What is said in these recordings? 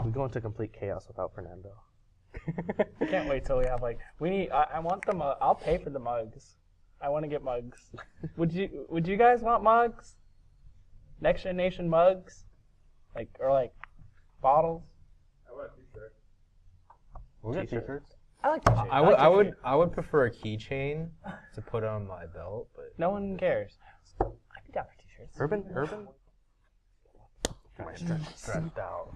We go into complete chaos without Fernando. I can't wait till we have like I want the mug. I'll pay for the mugs. I want to get mugs. Would you guys want mugs? Next generation mugs, or bottles. I want a t-shirt. We'll get t-shirts. I like t-shirts. I would prefer a keychain to put on my belt, but No one cares. I'd be down for t-shirts. Urban? stretched out.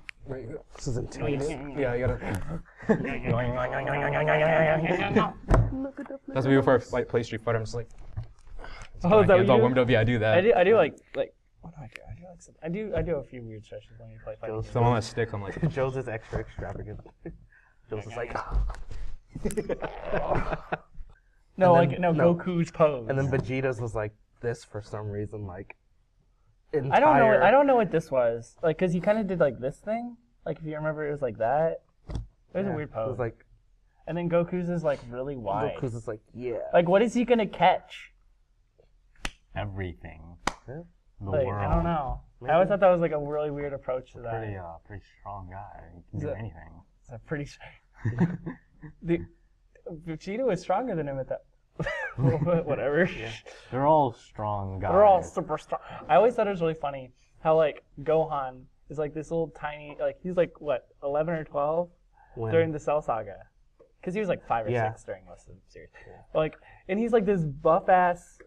This is intimidating. Yeah, you gotta. That's me before I play Street Fighter. I'm just like. Oh, is that what it's all you do? warmed up. Yeah, I do that. I do like what do I do? I do a few weird stretches when you play fighting. So I'm on a stick. I'm like. Joe's is extra extravagant. Joe's is like. Goku's pose. And then Vegeta's was like this for some reason, like. Entire... I don't know what this was. Like, cause he kind of did like this thing. Like, if you remember, it was like that. It was a weird pose. It was like. And then Goku's is like really wide. Goku's is like, yeah. Like, what is he gonna catch? Everything. Yeah. The Like, world. I don't know. Maybe. I always thought that was like a really weird approach to that. Pretty strong guy. He can do anything. It's a pretty. Vegeta was stronger than him at that. Whatever. Yeah. They're all strong guys. They're all super strong. I always thought it was really funny how like Gohan is like this little tiny, like he's like what, 11 or 12 during the Cell Saga, because he was like 5 or 6 during most of the series. Like, and he's like this buff ass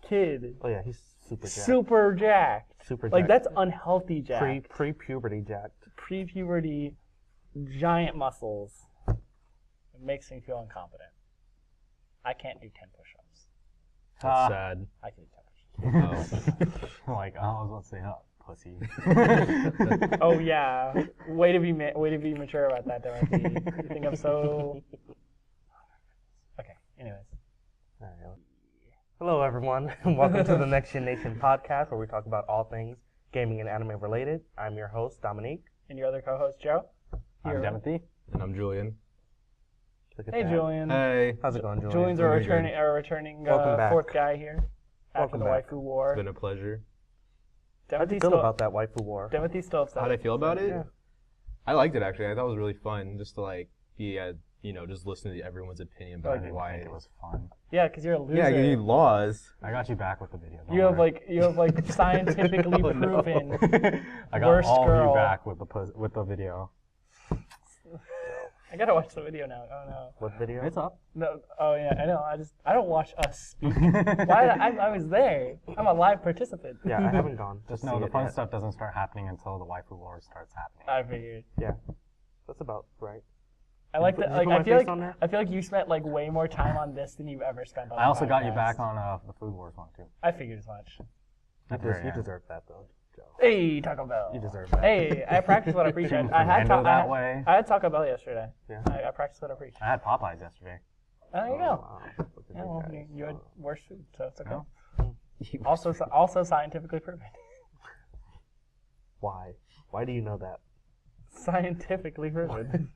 kid. Oh yeah, he's super jacked. Super jacked. Super Like jacked. that's unhealthy jacked. Pre-puberty jacked. Pre-puberty, giant muscles. It makes me feel incompetent. I can't do 10 push-ups. That's sad. I can do 10 push-ups. Like, I was about to say, pussy. Oh yeah, way to be mature about that, Timothy. You think I'm so? Okay. Anyways. All right. Hello everyone, and welcome to the Next Gen Nation podcast, where we talk about all things gaming and anime related. I'm your host, Dominique. And your other co-host, Joe. I'm Timothy. And I'm Julian. Look at Hey, that. Julian. Hey. How's it going, Julian? Julian's our returning Welcome back. fourth guy here after Welcome the back. waifu war. It's been a pleasure. How do you feel about that waifu war? Timothy's still upset. How did I feel about it? Yeah. I liked it actually. I thought it was really fun just to like be just listen to everyone's opinion about why It was fun. Yeah, because you're a loser. Yeah, you need laws. I got you back with the video. don't You have worry. like scientifically Oh, no. proven I got worst all of girl. you back with the video. I gotta watch the video now. Oh no. What video? It's up. No. Oh yeah. I know. I don't watch us speak. Why? I was there. I'm a live participant. Yeah, I haven't gone. Just to know see the it fun yet. stuff doesn't start happening until the waifu war starts happening. I figured. Yeah, that's about right. I like that. Did you Like put my I feel face like on there? I feel like you spent like way more time on this than you've ever spent on. I also the got you podcast. back on the Food Wars one too. I figured as much. You deserve that though, Joe. Hey, Taco Bell. You deserve that. Hey, I practiced what I preach. I had Fernando that way. I had Taco Bell yesterday. Yeah. I practiced what I preach. I had Popeyes yesterday. Oh, there you go. Wow. Look at Yeah, you well, guys. you had worse food, so it's okay. No. Also scientifically proven. Why? Why do you know that? Scientifically proven.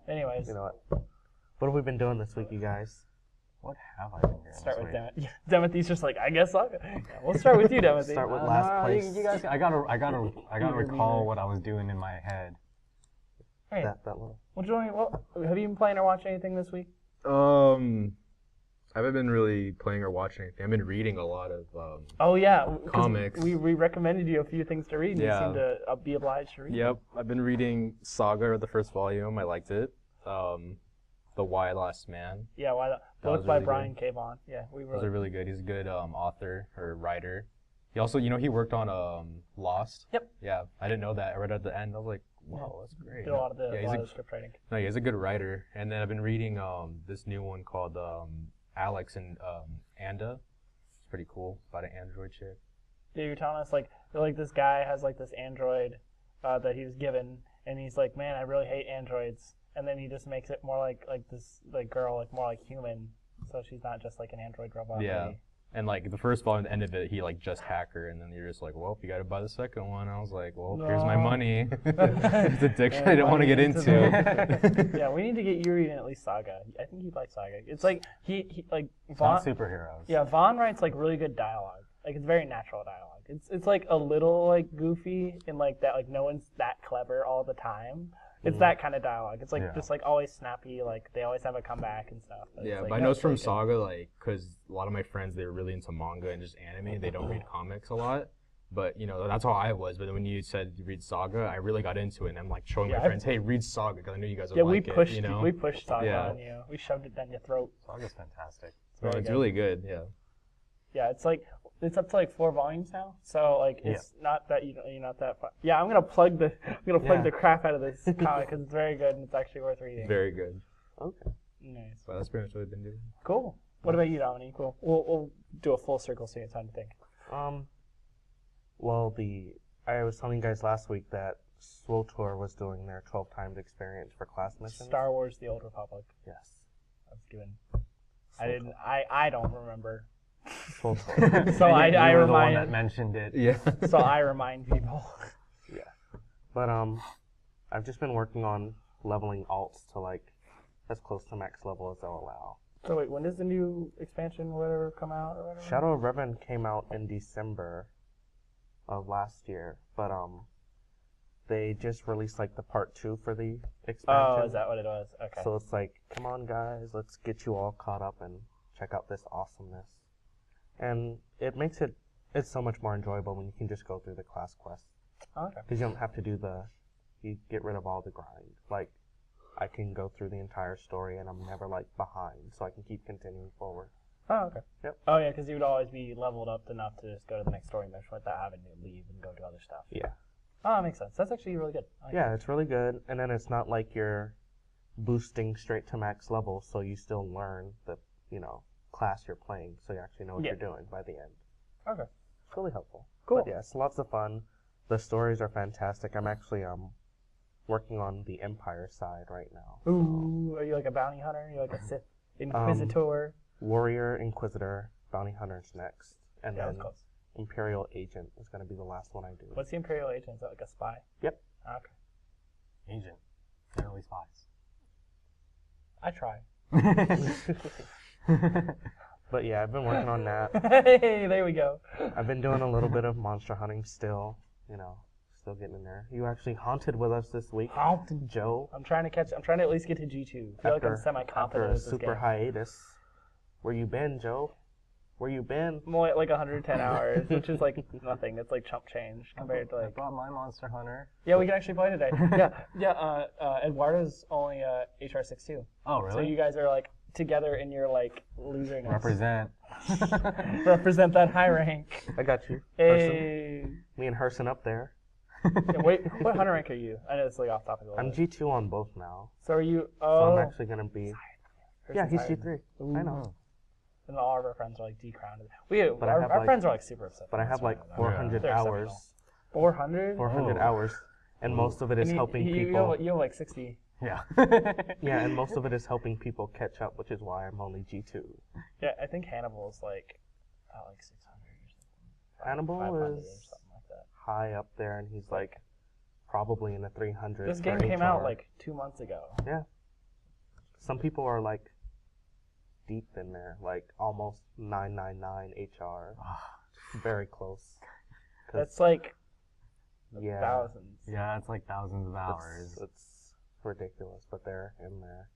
Anyways, You know what? What have we been doing this week, you guys? What have I been doing? start this with week? Demet. Yeah, Timothy's just like, I guess I'll. Yeah, we'll start with you, Timothy. Start with No, last place. You guys, I gotta recall what I was doing in my head. Hey, that little. well, Julian, have you been playing or watching anything this week? I haven't been really playing or watching anything. I've been reading a lot of Oh yeah, 'cause comics. We recommended you a few things to read, and Yeah. you seem to be obliged to read. Yep, I've been reading Saga, the first volume. I liked it. The Why Last Man. Yeah, why not? That Both was by really Brian K. Vaughan. Yeah, we Those were. are really good. He's a good author or writer. He also, he worked on Lost. Yep. Yeah, I didn't know that. Right at the end, I was like, wow, that's great. Did a lot of the, yeah, a he's lot a, of the script writing. no, he's a good writer. And then I've been reading this new one called Alex and Anda. It's pretty cool. It's about an android chick. Yeah, you're telling us like this guy has like this android that he was given, and he's like, man, I really hate androids. And then he just makes it more like this girl, like more like human, so she's not just like an android robot. Yeah. lady. And like the first volume, the end of it, he like just hack her, and then you're just like, well, you got to buy the second one. I was like, well, here's my No. money. It's addiction I don't want to get into. Yeah, we need to get you reading at least Saga. I think you'd like Saga. It's like he like It's Vaughn. not superheroes. Yeah, Vaughn writes like really good dialogue. Like it's very natural dialogue. It's like a little like goofy in like that like no one's that clever all the time. It's that kind of dialogue. It's like just like always snappy. Like they always have a comeback and stuff. Yeah, like, but I know it's from Saga, like, because a lot of my friends, they're really into manga and just anime. They don't read comics a lot. But, you know, that's how I was. But then when you said you read Saga, I really got into it. And I'm, like, showing my friends, hey, read Saga, because I knew you guys would like it, you know? We pushed Saga on you. We shoved it down your throat. Saga's fantastic. It's really good, yeah. Yeah, it's up to like 4 volumes now. So, like, it's not that, you're not that far. Yeah, I'm going to plug the crap out of this comic, because it's very good and it's actually worth reading. Very good. Okay. Nice. Well, that's pretty much what I've been doing. Cool. What about you, Dominique? We'll do a full circle so you have time to think. Well, I was telling you guys last week that SWTOR was doing their 12 times experience for class missions. Star Wars: The Old Republic. Yes. I was given. I don't remember. SWTOR. So I You were the one remind. that mentioned it. Yeah. So I remind people. Yeah. But I've just been working on leveling alts to like as close to max level as they'll allow. So wait, when does the new expansion or whatever come out or whatever? Shadow of Revan came out in December of last year, but they just released like the part 2 for the expansion. Oh, is that what it was? Okay. So it's like, come on guys, let's get you all caught up and check out this awesomeness. And it makes it's so much more enjoyable when you can just go through the class quests. Okay. Because you don't have to do you get rid of all the grind. Like, I can go through the entire story and I'm never like behind, so I can keep continuing forward. Oh, okay. Yep. Oh, yeah, because you would always be leveled up enough to just go to the next story mission without having to leave and go do other stuff. Yeah. Oh, that makes sense. That's actually really good. Yeah, it's really good. And then it's not like you're boosting straight to max level, so you still learn the, class you're playing, so you actually know what you're doing by the end. Okay. It's really helpful. Cool. But yeah, it's lots of fun. The stories are fantastic. I'm actually working on the Empire side right now. Ooh, are you like a bounty hunter? Are you like a Sith Inquisitor? Warrior, Inquisitor, Bounty Hunter's next, and Yeah, then that's close. Imperial Agent is going to be the last one I do. What's the Imperial Agent? Is that like a spy? Yep. Okay. Agent. Generally spies. I try. But yeah, I've been working on that. Hey, there we go. I've been doing a little bit of monster hunting still, still getting in there. You actually haunted with us this week. Haunted. Joe. I'm trying to at least get to G2. I feel like I'm semi-confident after with a this super game. hiatus. Where you been, Joe? Where you been? I'm only at like 110 hours, which is like nothing. It's like chump change compared to I like... brought my Monster Hunter. Yeah, we can actually play today. Yeah. Eduardo's only HR6 too. Oh, really? So you guys are like together in your like loserness. Represent. Represent that high rank. I got you. Hey. Me and Herson up there. Yeah, wait, what hunter rank are you? I know it's like off topic a little I'm bit. G2 on both now. So are you? So Oh. I'm actually going to be... Yeah, he's G3. I know. And all of our friends are like decrowned. But I have, our like- friends are like super upset. But I have like 400 They're hours. exceptional. 400? 400 hours. And most of it is helping people. You have like 60. Yeah. Yeah, and most of it is helping people catch up, which is why I'm only G2. Yeah, I think Hannibal's like 600 or something. Hannibal 500 or is something like that. high up there, and he's like probably in the 300s. This for game came out HR. like 2 months ago. Yeah. Some people are like deep in there, like almost 999 HR. Very close. That's like Yeah. thousands. Yeah, it's like thousands of hours. It's ridiculous, but they're in there,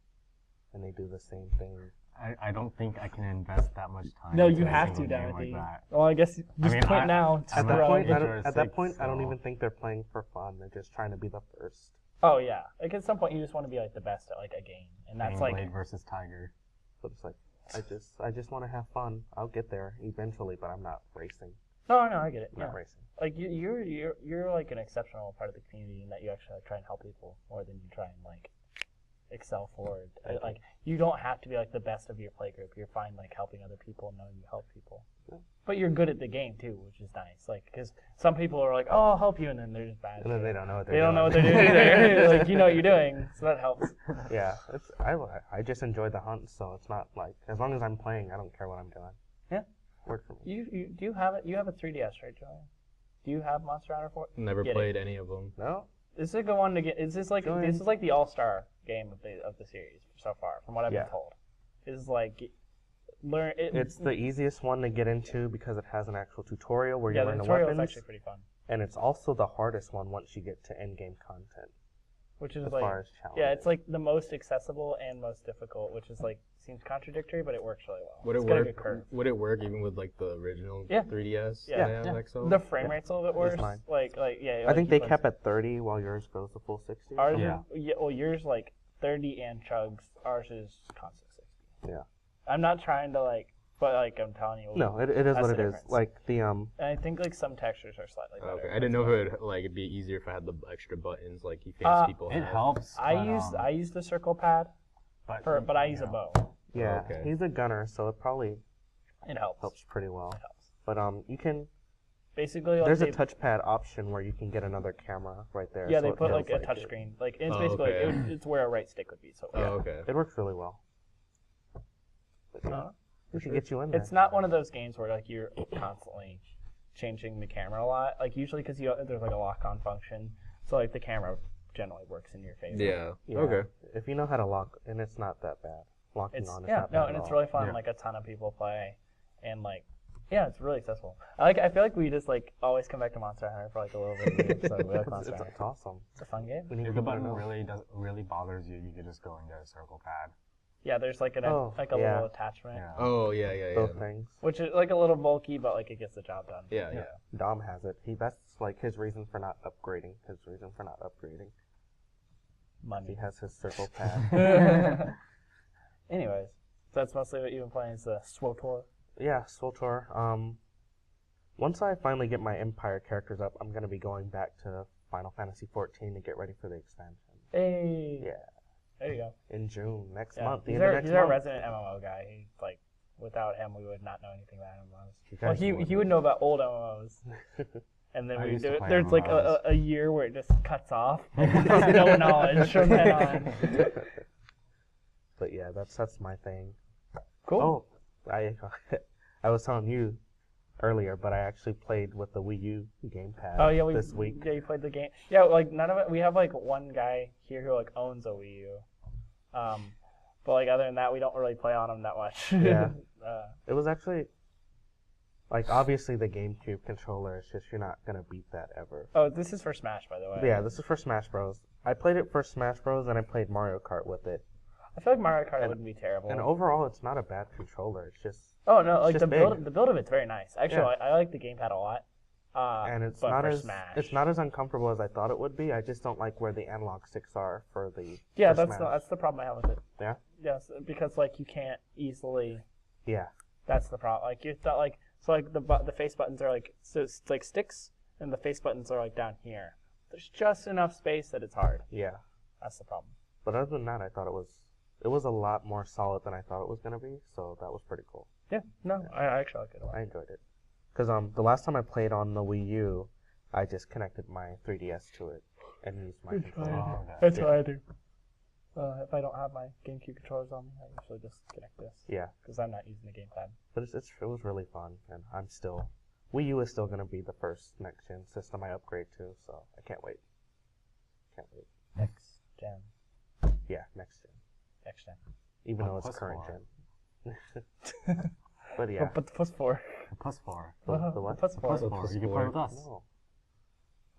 and they do the same thing. I don't think I can invest that much time. No, into you a have to, single game Dominic. like that. Well, I guess just quit now. At I'm that not point, interested, at that point, I don't so- even think they're playing for fun. They're just trying to be the first. Oh yeah, like at some point you just want to be like the best at like a game, and that's like Blade versus Tiger. So it's like, I just want to have fun. I'll get there eventually, but I'm not racing. no, I get it. I'm Yeah. not racing. Like you're like an exceptional part of the community in that you actually like, try and help people more than you try and like excel forward. Like you don't have to be like the best of your play group. You're fine like helping other people and knowing you help people. Yeah. But you're good at the game too, which is nice. Like because some people are like, oh, I'll help you, and then they're just bad. And then they don't know what they're They doing. don't know what they're doing either. Like you know what you're doing, so that helps. Yeah, I just enjoy the hunt, so it's not like, as long as I'm playing, I don't care what I'm doing. Yeah. Work for me. You do you have it? You have a 3DS, right, Julian? Do you have Monster Hunter 4? Never Get played any of them. No? This is a good one to get. Is this like Go this ahead. is like the all-star game of the series so far, from what I've Yeah. been told. Is like learn. It's the easiest one to get into because it has an actual tutorial where you yeah, the learn the tutorial is weapons. actually pretty fun. And it's also the hardest one once you get to end game content. which is as like far as challenge. yeah, it's like the most accessible and most difficult, which is like seems contradictory, but it works really well. Would it It's got a work? good curve. Would it work even with like the original Yeah. 3DS? Yeah. that have XL? The frame rate's a little bit worse. fine. Like yeah. I like think you they put- kept at 30 while yours goes to full 60. ours. Yeah. Well, yours like 30 and chugs. Ours is constant 60. Yeah. I'm not trying to like, but like I'm telling you. No, it is That's what the it is. difference. like the And I think like some textures are slightly better. Okay, I didn't know if it would like it'd be easier if I had the extra buttons like you famous people It have. helps. I use the circle pad, but I use a bow. yeah, okay. he's a gunner, so it probably It helps. helps pretty well. It helps. But you can Basically, like there's a they, touchpad option where you can get another camera right there. yeah, so they it put feels like a it. touch screen. Like it's Oh, basically okay. it's where a right stick would be. So Oh, okay. It works really well. But, yeah, we should get you in there. it's not one of those games where like you're constantly changing the camera a lot. Like usually because there's like a lock-on function, so like the camera generally works in your favor. Yeah. Yeah. Okay. If you know how to lock, and it's not that bad. Locking It's on is yeah, not no, bad and at it's all. really fun. Yeah. Like a ton of people play, and like yeah, it's really accessible. I feel like we just like always come back to Monster Hunter for like a little bit of the episode. We like Monster It's Hunter. awesome. It's a fun game. We need If the people to button know. really bothers you, you can just go and get a circle pad. Yeah, there's like a yeah. little attachment, Yeah. Oh yeah. Both things. which is like a little bulky, but like it gets the job done. Yeah. Dom has it. That's like his reason for not upgrading. He Money. has his circle pad. Anyways, so that's mostly what you've been playing is the SWTOR. Yeah, Swtor. Once I finally get my Empire characters up, I'm gonna be going back to Final Fantasy 14 to get ready for the expansion. Hey. Yeah, There you go. in June next Yeah. month. The He's end of our, next he's our month. resident MMO guy. He's like, without him, we would not know anything about MMOs. You Well, guys he wouldn't. would know about old MMOs. And then I we used do to it. play There's like MMOs. a year where it just cuts off. Like, no knowledge from then on. But yeah, that's my thing. Cool. Oh, I was telling you earlier, but I actually played with the Wii U gamepad Oh yeah, this week. Yeah, you played the game. Yeah, like none of it. We have like one guy here who like owns a Wii U, but like other than that, we don't really play on them that much. Yeah. uh, It was actually like obviously the GameCube controller is just you're not gonna beat that ever. oh, this is for Smash, by the way. But yeah, this is for Smash Bros. I played it for Smash Bros. And I played Mario Kart with it. I feel like Mario Kart wouldn't be terrible. And overall, it's not a bad controller. It's just oh no, like just the big. build of it's very nice. Actually, Yeah. I like the gamepad a lot. and it's but not for as Smash. it's not as uncomfortable as I thought it would be. I just don't like where the analog sticks are for the Yeah, for that's Smash. that's the problem I have with it. Yeah? Yes, because like you can't easily. Yeah. That's the problem. Like you thought, like so, like the face buttons are like so it's like sticks, and the face buttons are like down here. There's just enough space that it's hard. Yeah. That's the problem. But other than that, I thought it was a lot more solid than I thought it was gonna be. So that was pretty cool. Yeah, no, I actually like it a lot. I enjoyed it. Because the last time I played on the Wii U, I just connected my 3DS to it and used my controller. Oh, okay. That's what I do. If I don't have my GameCube controllers on me, I usually just connect this. Yeah. Because I'm not using the gamepad. But it was really fun, and Wii U is still gonna be the first next gen system I upgrade to, so I can't wait. Can't wait. Next gen. Yeah, next gen. Next gen. Even Oh, though it's plus current 4. gen. But yeah. But the plus 4. Plus 4. The what? Plus 4. Plus 4. You can play with us. No.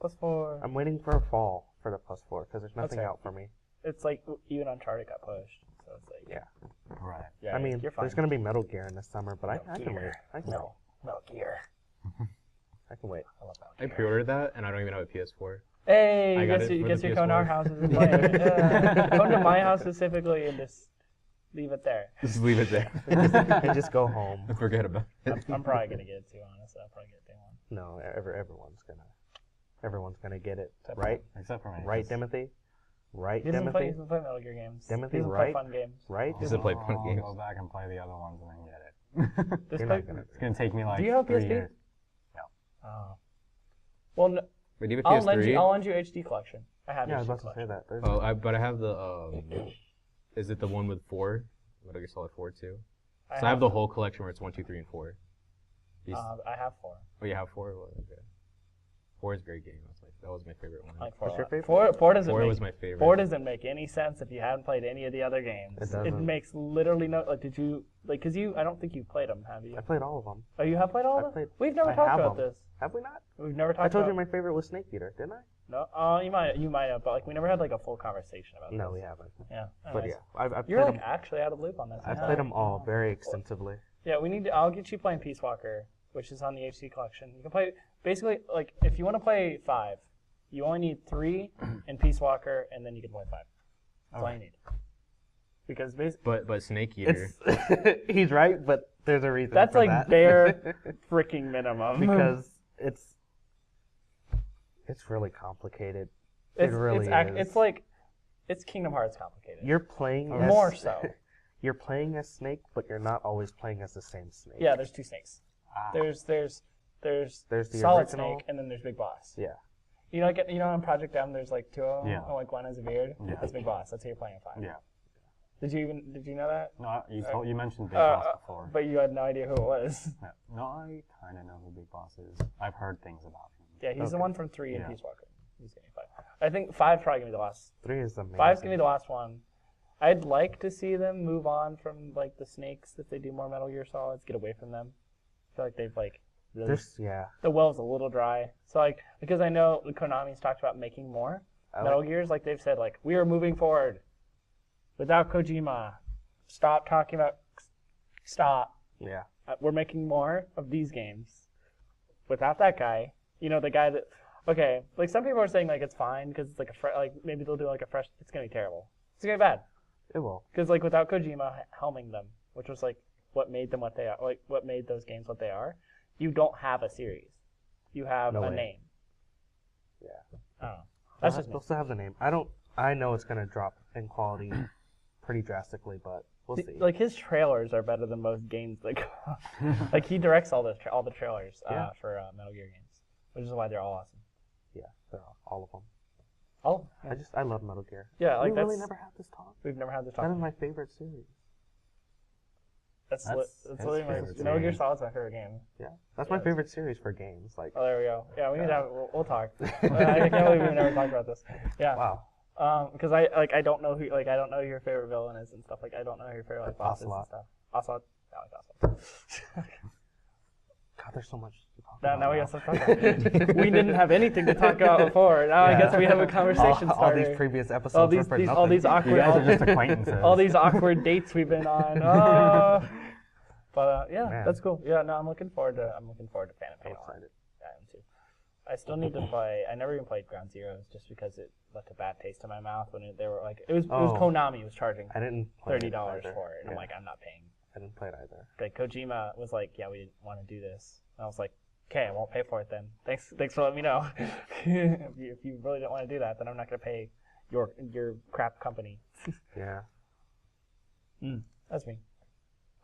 Plus 4. I'm waiting for a fall for the plus 4 because there's nothing fair. out for me. It's like even Uncharted got pushed. So it's like, Yeah. Right. yeah, I mean, you're fine. there's gonna be Metal Gear in the summer, but I can Gear. wait. I can No, Metal Gear. wait. I can wait. I love Metal I Gear. pre-ordered that, and I don't even have a PS4. Hey, I you got guess it you for guess the you come to our PS4. houses and play it. Yeah. Come to my house specifically and just leave it there. Just leave it there. And just go home. Forget about it. I'm probably gonna get it too, honestly. I'll probably get day one. No, everyone's gonna get it, Except right? Except for me. Right, 'cause- Timothy? Right, He doesn't play Timothy? Metal Gear games. Timothy, he doesn't right? play fun games. Right? He doesn't play I'll fun games. go back and play the other ones and then get it. Just You're play, not gonna. It's gonna take me like you have a 3 PSP? years. oh. Well, no, Wait, do you have a I'll lend PS3? you HD collection. I have Yeah, I was HD about to say collection. that. There's- Oh, but I have the is it the one with 4? Metal Gear Solid 4 too? So I have the whole collection where it's 1, 2, 3, and 4. I have 4. Oh, you have 4? Well, okay. 4 is a great game. That was my favorite one. I like 4. What's your favorite? 4 doesn't 4 make was my favorite. 4 doesn't make any sense if you haven't played any of the other games. It doesn't. makes literally no. Like, did you like? Cause I don't think you played them, have you? I played all of them. Oh, you have played all of them? played- We've never I talked have about them. this. Have we not? We've never talked I told about. you my favorite was Snake Eater, didn't I? No, you might have, but like we never had like a full conversation about. No, this. we haven't. Yeah, But anyways. yeah, I've You're played like them. actually out of the loop on this. I've played them all very extensively. Yeah, we need to. I'll get you playing Peace Walker, which is on the HD collection. You can play basically like if you want to play 5, you only need 3 in Peace Walker, and then you can play 5. That's all you need. Because basically, But Snake Eater. He's right, but there's a reason. that's for like that. bare freaking minimum. Because it's really complicated. It really is. It's like it's Kingdom Hearts complicated. You're playing more so. You're playing as Snake, but you're not always playing as the same Snake. Yeah, there's 2 snakes. Ah. There's the Solid original. Snake, and then there's Big Boss. Yeah. You know, on Project M, there's like 2 of them. Yeah. And like one has a beard. Yeah. That's Big Boss. That's who you're playing 5. Yeah. Did you know that? No, you mentioned Big Boss before. But you had no idea who it was. Yeah. No, I kind of know who Big Boss is. I've heard things about him. Yeah, he's the one from 3 in Yeah. Peace Walker. He's getting 5. I think 5's probably gonna be the last. 3 is amazing. 5's gonna be the last one. I'd like to see them move on from like the snakes if they do more Metal Gear Solids. Get away from them. I feel like they've like really. The well's a little dry. So like because I know Konami's talked about making more Metal Gears. Like they've said like we are moving forward without Kojima. Stop talking about. Stop. Yeah. We're making more of these games without that guy. You know, the guy that. Okay, like some people are saying like it's fine because it's like like maybe they'll do like a fresh. It's gonna be terrible. It's gonna be bad. It will. Because like without Kojima helming them, which was like what made them what they are, like what made those games what they are, you don't have a series. You have a name. Yeah. I don't know. That's just they'll still have the name. I know it's gonna drop in quality pretty drastically, but we'll see. Like his trailers are better than most games. Like he directs all the trailers for Metal Gear games, which is why they're all awesome. Yeah, they're all of them. Oh, yeah. I love Metal Gear. Yeah, like we really never had this talk. We've never had this talk. That is my favorite series. That's literally my Metal Gear Solid's my favorite game. Yeah, that's my favorite series for games. Like. Oh, there we go. Yeah, we need to have. We'll talk. I can't believe we've never talked about this. Yeah. Wow. Because I don't know who I don't know who your favorite villain is and stuff. Like I don't know who your favorite like bosses and stuff. Ocelot. I like Ocelot. God, there's so much to talk now about. We got stuff to talk about. We didn't have anything to talk about before. Now I guess we have a conversation all starter. these previous episodes were for nothing. All these awkward. You guys are just acquaintances. All these awkward dates we've been on. But yeah, Man. that's cool. Yeah, no, I'm looking forward to Phantom Pain. I'm excited. Yeah, I am too. I still need to play. I never even played Ground Zeroes just because it left a bad taste in my mouth when they were like it was Konami was charging I didn't play $30 it either. for it, and Yeah. I'm like I'm not paying. I didn't play it either. Like Kojima was like, yeah, we didn't want to do this, and I was like, okay, I won't pay for it then. Thanks for letting me know. If you really don't want to do that, then I'm not gonna pay your crap company. Yeah. That's me.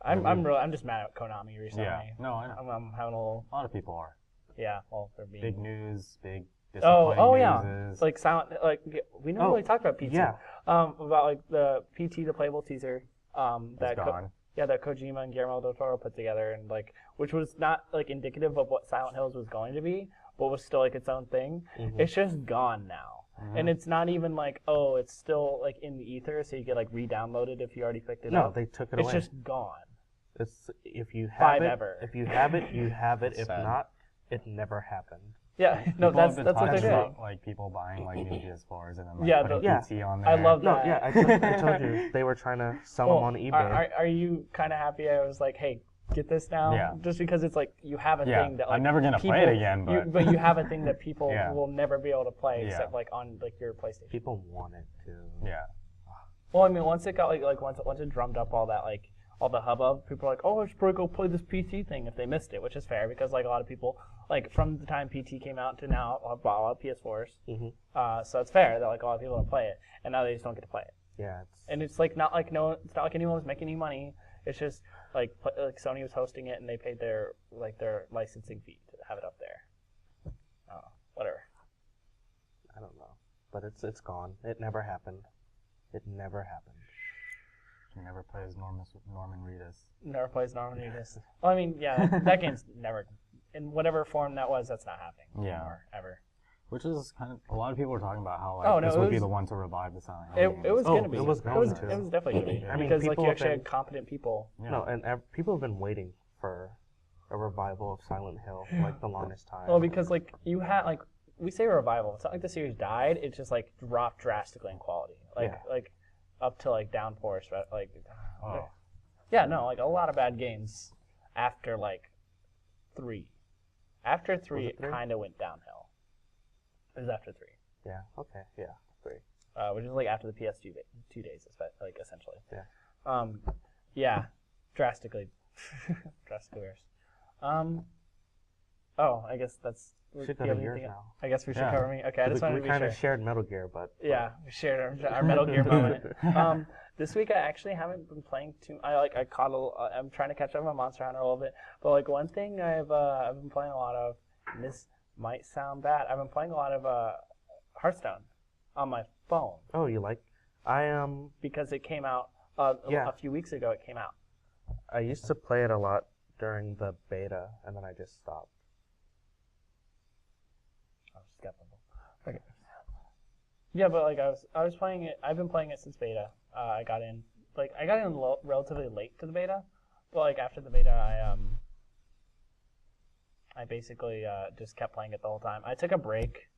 I'm just mad at Konami recently. Yeah. No, I know. I'm having a little. A lot of people are. Yeah. Well, they're being. Big news, big disappointing Oh news yeah. is- It's like silent. Like we never really talked about PT. Yeah. About like the PT, the playable teaser. That gone. that Kojima and Guillermo del Toro put together, and like which was not like indicative of what Silent Hills was going to be, but was still like its own thing. Mm-hmm. It's just gone now. And it's not even like, oh, it's still like in the ether, so you get like re-downloaded if you already picked it up. No, they took it It's away. just gone. It's if you have Five it. ever. If you have it, you have it. If sad. not, it never happened. Yeah, no, People have been that's what they're talking doing. about, like people buying like new PS4s and then like Yeah, putting yeah. PT on there. I love No, that. yeah, I told you they were trying to sell them on eBay. Are you kind of happy? I was like, hey, get this now, Yeah. just because it's like you have a Yeah, thing that like I'm never gonna play it again, but you have a thing that people Yeah. will never be able to play Yeah. except like on like your PlayStation. People want it to. yeah. Well, I mean, once it got once it drummed up all that like all the hubbub, people are like, oh, I should probably go play this PT thing if they missed it, which is fair because like a lot of people like from the time PT came out to now bought a lot of PS4s, so it's fair that like a lot of people don't play it, and now they just don't get to play it. Yeah, And it's like not like it's not like anyone was making any money. It's just like Sony was hosting it and they paid their licensing fee to have it up there. Whatever. I don't know, but it's gone. It never happened. It never happened. He never plays Norman Reedus. Never plays Norman Reedus. Well, I mean, yeah, that game's never, in whatever form that was, that's not happening anymore, ever. Which is kind of, a lot of people were talking about how like, this would be the one to revive the Silent Hill games. It was going to be. it was going to. It was definitely going to be. I mean, because like people you have actually been- had competent people. Yeah. No, and people have been waiting for a revival of Silent Hill for like the longest time. Well, because like you had like we say revival. It's not like the series died. It just like dropped drastically in quality. Like up to like downpours. Like yeah, no, like a lot of bad games after like 3. After 3, it kind of went downhill. It was after 3. Yeah. Okay. Yeah. 3. Which is like after the PS2 days, like essentially. Yeah. Yeah, drastically worse. Oh, I guess that's. We should go to yours now. I guess we should cover me. Okay, I just wanted to be sure. We kind of shared Metal Gear, but yeah, we shared our Metal Gear moment. This week I actually haven't been playing too. I caught I'm trying to catch up on Monster Hunter a little bit, but like one thing I've been playing a lot of. And this might sound bad. I've been playing a lot of Hearthstone on my phone. Oh, you like? I am because it came out a few weeks ago. It came out. I used to play it a lot during the beta, and then I just stopped. I was skeptical. Okay. Yeah, but like I was playing it. I've been playing it since beta. I got in relatively late to the beta, but like after the beta, I basically just kept playing it the whole time. I took a break.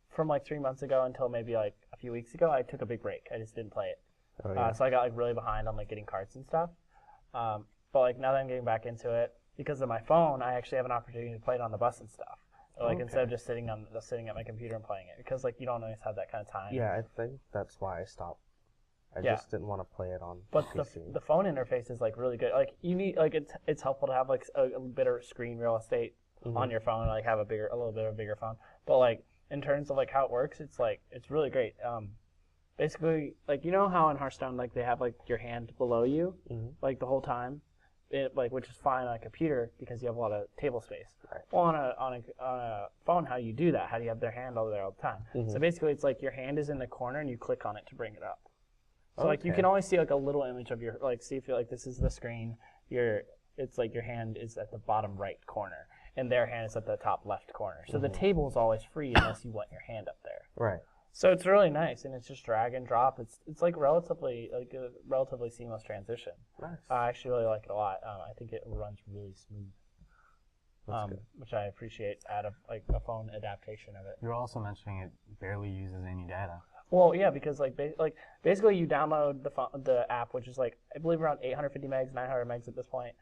From like 3 months ago until maybe like a few weeks ago, I took a big break. I just didn't play it. Oh, yeah. So I got like really behind on like getting cards and stuff. But like now that I'm getting back into it, because of my phone, I actually have an opportunity to play it on the bus and stuff. Like instead of just sitting at my computer and playing it, because like you don't always have that kind of time. Yeah, I think that's why I stopped. I just didn't want to play it on. But the phone interface is like really good. Like you need like it's helpful to have like a bit of screen real estate on your phone, like have a little bit of a bigger phone. But like in terms of like how it works, it's really great. Basically, like you know how in Hearthstone like they have like your hand below you, like the whole time. Which is fine on a computer because you have a lot of table space. Right. Well, on a phone, how do you do that? How do you have their hand over there all the time? So basically, it's like your hand is in the corner and you click on it to bring it up. So like you can always see like a little image of your see if you're like this is the screen. It's like your hand is at the bottom right corner and their hand is at the top left corner. So the table is always free unless you want your hand up there. Right. So it's really nice, and it's just drag and drop. It's like a relatively seamless transition. Nice. I actually really like it a lot. I think it runs really smooth, which I appreciate out of like a phone adaptation of it. You're also mentioning it barely uses any data. Well, yeah, because basically you download the app, which is like I believe around 850 megs, 900 megs at this point.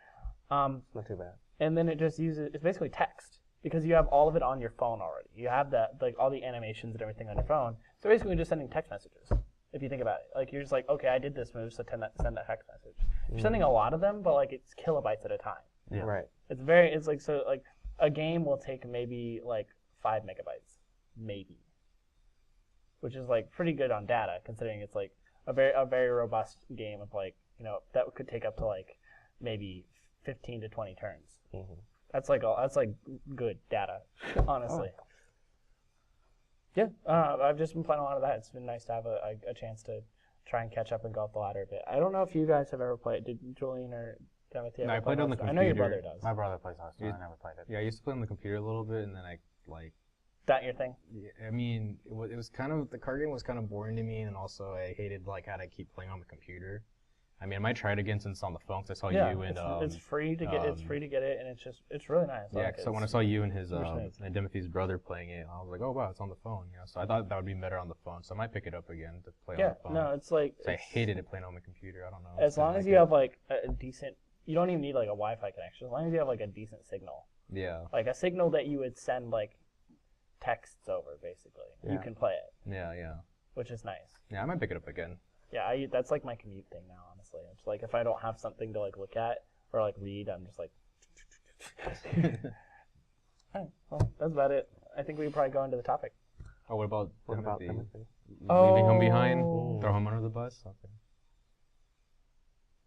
Not too bad. And then it's basically text. Because you have all of it on your phone already. You have all the animations and everything on your phone. So basically, you're just sending text messages. If you think about it, like you're just like, okay, I did this move, so send that text message. You're sending a lot of them, but like it's kilobytes at a time. Yeah. Right. It's like so like a game will take maybe like 5 megabytes, maybe, which is like pretty good on data considering it's like a very robust game of like that could take up to like maybe 15 to 20 turns. That's like good data, honestly. Oh. Yeah, I've just been playing a lot of that. It's been nice to have a chance to try and catch up and go up the ladder a bit. I don't know if you guys have ever played. Did Julian or Timothy? No, I played on the computer. I know your brother does. My brother plays Hearthstone. I never played it. Yeah, I used to play on the computer a little bit, and then I like. That your thing? Yeah, I mean, it was kind of the card game was kind of boring to me, and also I hated like how to keep playing on the computer. I mean, I might try it again since it's on the phone. Cause I saw you and it's free to get. It's free to get it, and it's really nice. Yeah, so when I saw you and his and Timothy's brother playing it, I was like, oh wow, it's on the phone. So I thought that would be better on the phone. So I might pick it up again to play on the phone. No, it's like. I hated it playing on the computer. I don't know. As long as you have like a decent, you don't even need like a Wi-Fi connection. As long as you have like a decent signal. Yeah. Like a signal that you would send like texts over, basically. Yeah. You can play it. Yeah. Which is nice. Yeah, I might pick it up again. Yeah, that's like my commute thing now, honestly. It's like if I don't have something to like look at or like read, I'm just like. Alright, well, that's about it. I think we could probably go into the topic. Oh, what about Timothy? Leaving him behind? Throw him under the bus? Okay.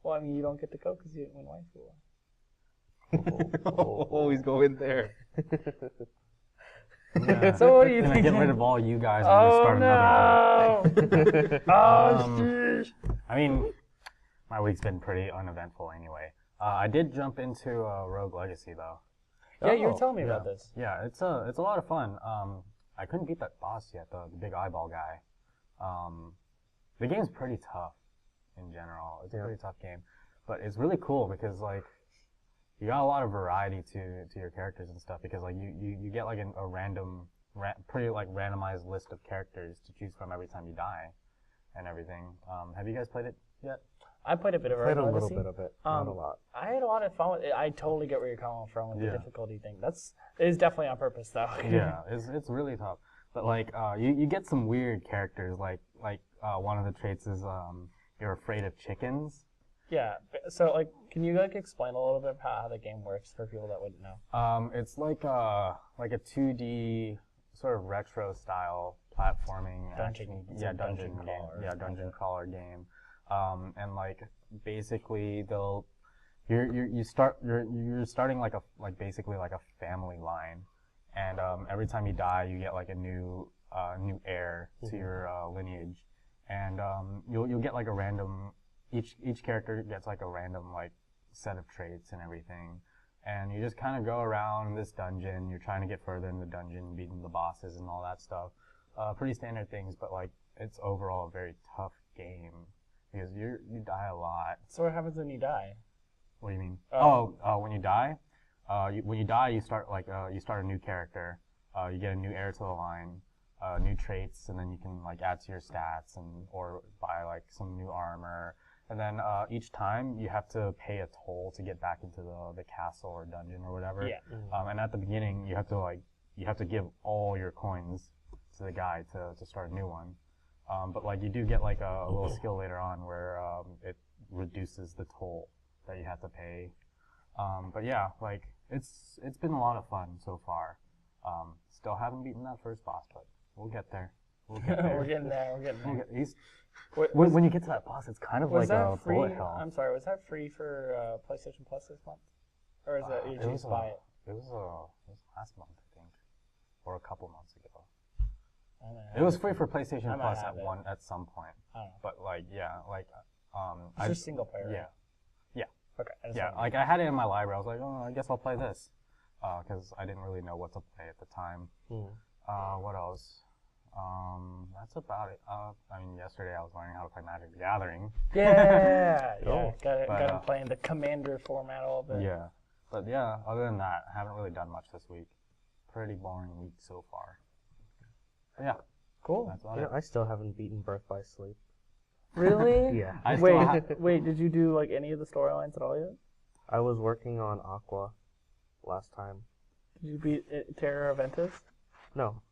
Well, I mean, you don't get to go because you didn't win wine school. Oh, he's going there. Yeah. So what do you think? Get rid of all you guys and just start another jeez. I mean, my week's been pretty uneventful anyway. I did jump into Rogue Legacy though. Yeah, you were telling me about this. Yeah, it's a lot of fun. I couldn't beat that boss yet, the big eyeball guy. The game's pretty tough in general. It's a pretty tough game, but it's really cool because like you got a lot of variety to your characters and stuff because like you get like a random, pretty like randomized list of characters to choose from every time you die, and everything. Have you guys played it yet? I played a bit of it. Played a little bit of it, not a lot. I had a lot of fun with it. I totally get where you're coming from with the difficulty thing. It is definitely on purpose though. Yeah, it's really tough. But like you get some weird characters. Like one of the traits is you're afraid of chickens. Yeah. So like, can you like explain a little bit how the game works for people that wouldn't know? It's like a 2D sort of retro style platforming dungeon game. Dungeon crawler game. And like basically you're starting like basically like a family line, and every time you die you get like a new heir to your lineage, and you'll get like a random each character gets like a random like set of traits and everything, and you just kind of go around this dungeon. You're trying to get further in the dungeon, beating the bosses and all that stuff. Pretty standard things, but like it's overall a very tough game. Because you die a lot. So what happens when you die? What do you mean? When you die, you start a new character. You get a new heir to the line, new traits, and then you can like add to your stats or buy like some new armor. And then each time you have to pay a toll to get back into the castle or dungeon or whatever. Yeah. And at the beginning you have to give all your coins to the guy to start a new one. But like you do get like a little skill later on where it reduces the toll that you have to pay. But yeah, like it's been a lot of fun so far. Still haven't beaten that first boss, but we'll get there. We're getting there. When you get to that boss, it's kind of like a bullet hell. I'm sorry, was that free for PlayStation Plus this month, or is it you just buy it? It was last month, I think, or a couple months ago. It was free for PlayStation Plus at some point. I don't know. But like it's just single player. Right? Yeah. Okay. Yeah, like I had it in my library. I was like, I guess I'll play this, because I didn't really know what to play at the time. What else? That's about it. I mean, yesterday I was learning how to play Magic the Gathering. Yeah. Got him playing the Commander format a little bit. Yeah, but yeah, other than that, I haven't really done much this week. Pretty boring week so far. But yeah, cool. That's about it. I still haven't beaten Birth by Sleep. Really? Yeah. Wait, did you do like any of the storylines at all yet? I was working on Aqua last time. Did you beat Terra of Ventus? No,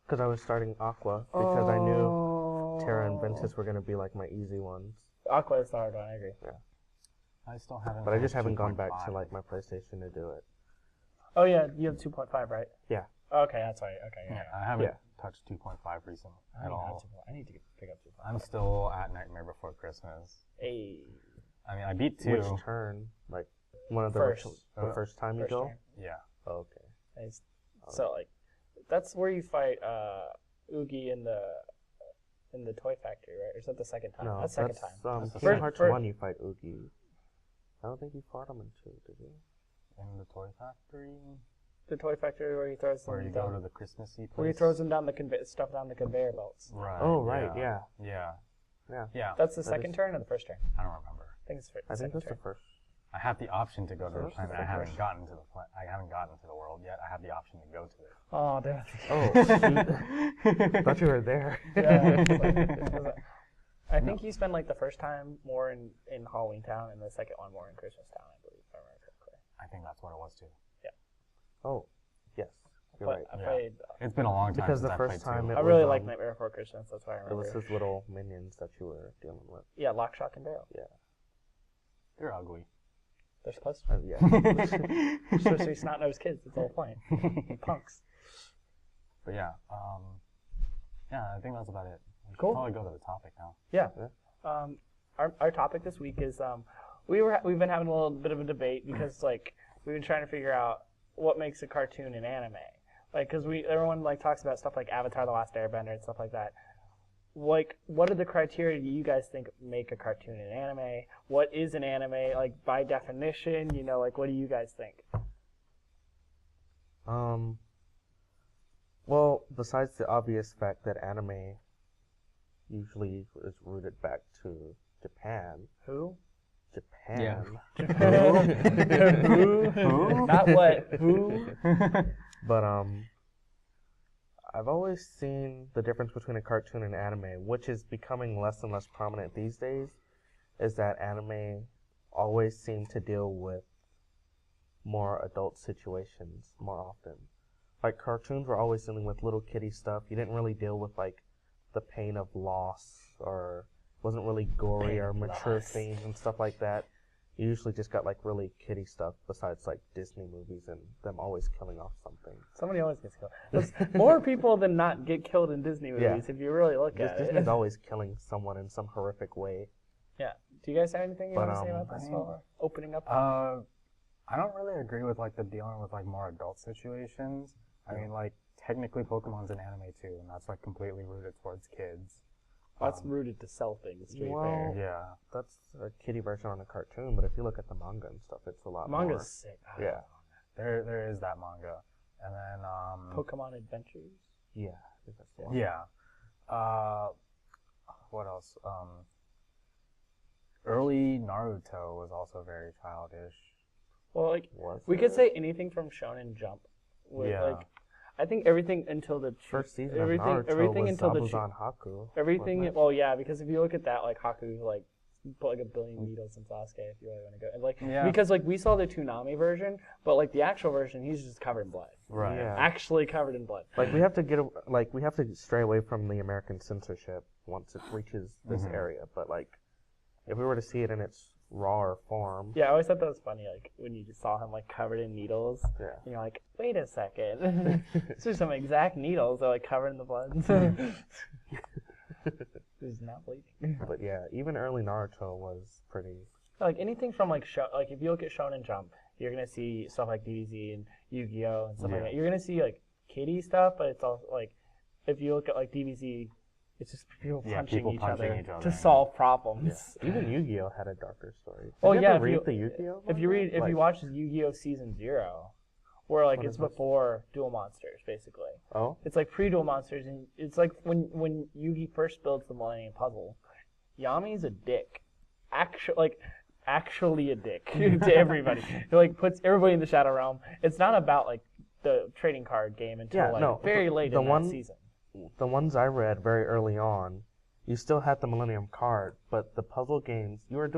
because I was starting Aqua because I knew Terra and Ventus were going to be like my easy ones. Aqua is the hard one, I agree. Yeah. I still haven't. But I just haven't gone back to like my PlayStation to do it. Oh yeah, you have 2.5, right? Yeah. Okay, that's right. Okay, yeah. I haven't touched 2.5 recently at all. I need to pick up 2.5. I'm still at Nightmare Before Christmas. Hey. I mean, I beat 2. Which turn? Like one of the first time you go? Turn. Yeah. Oh, okay. So like, that's where you fight Oogie in the Toy Factory, right? Or is that the second time? No, that's second time. Kingdom Hearts 1 you fight Oogie. I don't think you fought him in 2, did you? In the Toy Factory? The Toy Factory where he throws them where you go to the Christmassy place? Where he throws them down stuff down the conveyor belts. Right. Oh, right, yeah. That's the second turn or the first turn? I don't remember. I think it's I think that's the first. I have the option to go to the planet. I haven't gotten to the world yet. I have the option to go to it. Oh, damn. Oh, shoot. Thought you were there. Yeah. I think you spend like the first time more in Halloween Town and the second one more in Christmas Town, I believe, if I remember correctly. I think that's what it was too. Yeah. Oh, yes. You're right. I played. It's been a long time because since the first time I really like Nightmare Before Christmas. That's why I remember. It was his little minions that you were dealing with. Yeah, Lock, Shock, and Barrel. Yeah. They're ugly. They're supposed to. Yeah. They're supposed to be snot-nosed kids. That's the whole point. Punks. But yeah, I think that's about it. We should Cool. probably go to the topic now. Yeah. Our topic this week is we've been having a little bit of a debate because like we've been trying to figure out what makes a cartoon an anime. Like, because everyone like talks about stuff like Avatar: The Last Airbender and stuff like that. Like, what are the criteria you guys think make a cartoon an anime? What is an anime? Like, by definition, like, what do you guys think? Well, besides the obvious fact that anime usually is rooted back to Japan. Who? Japan. Who? Not what? Who? But I've always seen the difference between a cartoon and anime, which is becoming less and less prominent these days, is that anime always seem to deal with more adult situations more often. Like cartoons were always dealing with little kiddie stuff. You didn't really deal with like the pain of loss, or wasn't really gory or mature themes and stuff like that. You usually just got like really kiddie stuff besides like Disney movies and them always killing off something. Somebody always gets killed. There's more people than not get killed in Disney movies if you really look at it. Disney's always killing someone in some horrific way. Yeah. Do you guys have anything you want to say about this while we're opening up? I don't really agree with like the dealing with like more adult situations. I mean, like technically Pokemon's an anime too, and that's like completely rooted towards kids. That's rooted to sell things, to be fair. Yeah. That's a kiddie version on a cartoon, but if you look at the manga and stuff, it's a lot more. Manga's sick. Yeah. There is that manga. And then Pokemon Adventures? Yeah. I think that's the one. yeah. What else? Early Naruto was also very childish. Well, like, Was we it? could say anything from Shonen Jump. Where, Yeah. Like, I think everything until the First season everything, of Naruto everything was until the Zabuzan Haku. everything. wasn't it? Well, yeah, because if you look at that, like Haku, like put like a billion needles in Sasuke. If you really want to go, and like because like we saw the Toonami version, but like the actual version, he's just covered in blood. Right. Yeah. Actually covered in blood. Like we have to stray away from the American censorship once it reaches this area. But like, if we were to see it in its rawer form, Yeah, I always thought that was funny. Like when you just saw him like covered in needles, yeah. and you're like, wait a second, these are some exact needles. They're like covered in the blood. He's not bleeding. But yeah, even early Naruto was pretty. Like anything from like like if you look at Shonen Jump, you're gonna see stuff like DBZ and Yu-Gi-Oh and stuff like that. You're gonna see like kiddie stuff, but it's also like if you look at like DBZ, it's just people punching each other to solve problems. Yeah. Even Yu-Gi-Oh had a darker story. Oh Did you yeah, ever read the Yu-Gi-Oh? if you watch Yu-Gi-Oh Season 0, where like What it's is this? before Duel Monsters basically. Oh, It's like pre-Duel Monsters, and it's like when Yugi first builds the Millennium Puzzle, Yami's a dick. Actually a dick to everybody. He like puts everybody in the Shadow Realm. It's not about like the trading card game until very late in that season. The ones I read very early on, you still had the Millennium card, but the puzzle games you were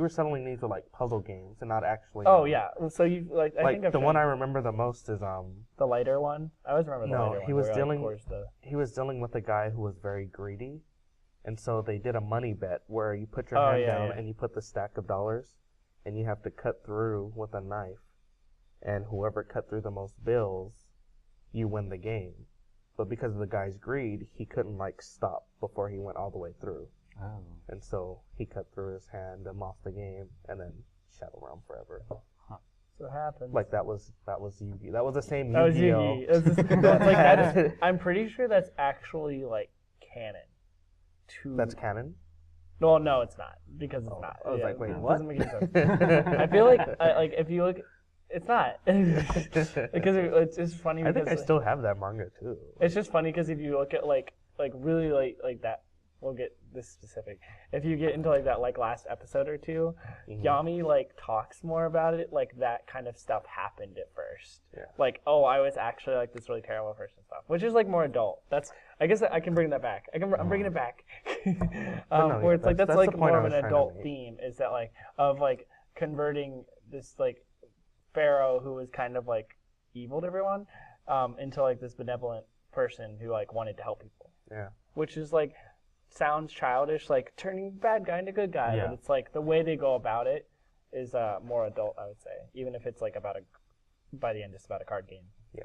settling these with like puzzle games and not actually. Oh yeah, so you like I think I've the one shown I remember the most is the lighter one. I always remember the lighter one. he was where, dealing. Like, pours He was dealing with a guy who was very greedy, and so they did a money bet where you put your Oh, hand yeah, down yeah. and you put the stack of dollars, and you have to cut through with a knife, and whoever cut through the most bills, you win the game. But because of the guy's greed, he couldn't like stop before he went all the way through. Oh. And so he cut through his hand and lost the game, and then Shadow Realm forever. So it happens. Like that was Yugi. That was the same that was Yu-Gi-Oh. Yugi. That is, I'm pretty sure that's actually like canon. That's canon? No, it's not because it's not. I was like, wait, it what? Doesn't make any sense. I feel like if you look, it's not because it's just funny. I Because think I still have that manga too. It's just funny because if you look at like really like that, we'll get this specific. If you get into like that like last episode or two, Yami like talks more about it. Like that kind of stuff happened at first. Yeah. Like, oh, I was actually like this really terrible person stuff, which is like more adult. I guess I can bring that back. I'm bringing it back. Where it's like that's like more of an adult theme. Is that like of like converting this like pharaoh who was kind of like evil to everyone into like this benevolent person who like wanted to help people. Yeah. Which is like sounds childish, like turning bad guy into good guy, but it's like the way they go about it is more adult, I would say. Even if it's like by the end, it's about a card game. Yeah.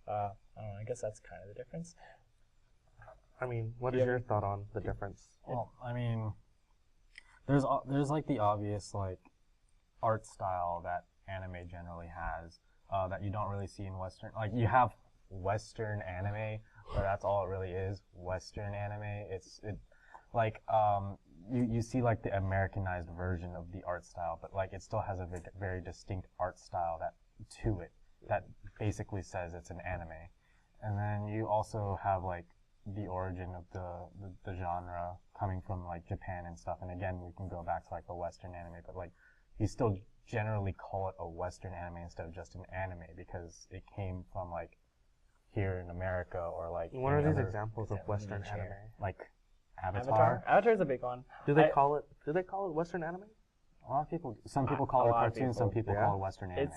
I don't know. I guess that's kind of the difference. I mean, what is your thought on the difference? Well, I mean, there's like the obvious like art style that anime generally has that you don't really see in Western. Like you have Western anime, but that's all it really is. Western anime. You see like the Americanized version of the art style, but like it still has a very distinct art style that basically says it's an anime. And then you also have like the origin of the genre coming from like Japan and stuff. And again, we can go back to like the Western anime, but like you still generally call it a Western anime instead of just an anime because it came from like here in America or like. What are these examples of Western anime? Like Avatar. Avatar is a big one. Do they call it Western anime? A lot of people. Some people call it a cartoon. Some people call it Western anime. It's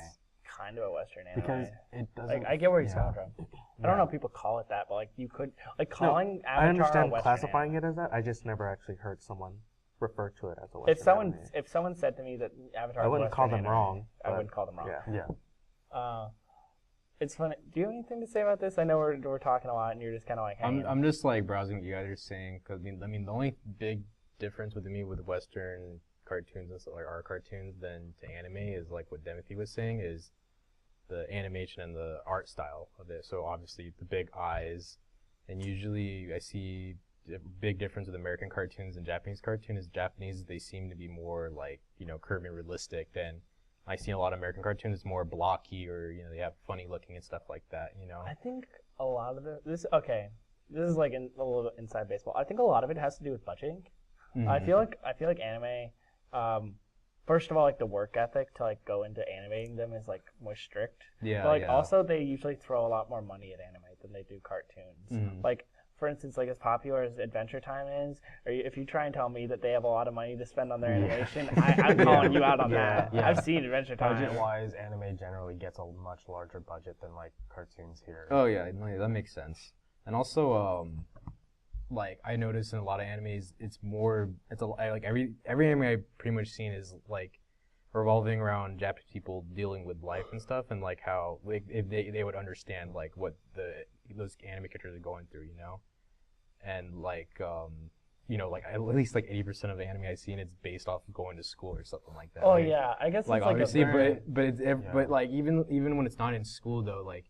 kind of a Western anime because it doesn't. Like I get where he's coming from. I don't know if people call it that, but like you could like calling Avatar I understand a Western classifying anime. it as that. I just never actually heard someone refer to it as a Western anime. If someone said to me that Avatar, I wouldn't was call Western them anime, wrong. I wouldn't call them wrong. Yeah. It's funny. Do you have anything to say about this? I know we're talking a lot, and you're just kind of like hanging. I'm just like browsing what you guys are saying because I mean the only big difference with me with Western cartoons and stuff like our cartoons than to anime is like what Timothy was saying is the animation and the art style of it. So obviously the big eyes, and usually I see a big difference with American cartoons and Japanese cartoons. Japanese, they seem to be more like curvy and realistic than I see a lot of American cartoons. It's more blocky or they have funny looking and stuff like that. I think a lot of this is like a little bit inside baseball. I think a lot of it has to do with budgeting. Mm-hmm. I feel like anime. First of all, like the work ethic to like go into animating them is like more strict. Yeah. But like also they usually throw a lot more money at anime than they do cartoons. Mm-hmm. Like for instance, like as popular as Adventure Time is, or if you try and tell me that they have a lot of money to spend on their animation, I'm calling you out on that. Yeah. I've seen Adventure Time. Budget-wise, anime generally gets a much larger budget than like cartoons here. Oh yeah, no, that makes sense. And also, like I noticed in a lot of animes, like every anime I've pretty much seen is like revolving around Japanese people dealing with life and stuff, and like how like if they would understand like what those anime characters are going through, and like like at least like 80% of the anime I've seen it's based off of going to school or something like that. Oh right? yeah, I guess like it's obviously, like but like even when it's not in school though, like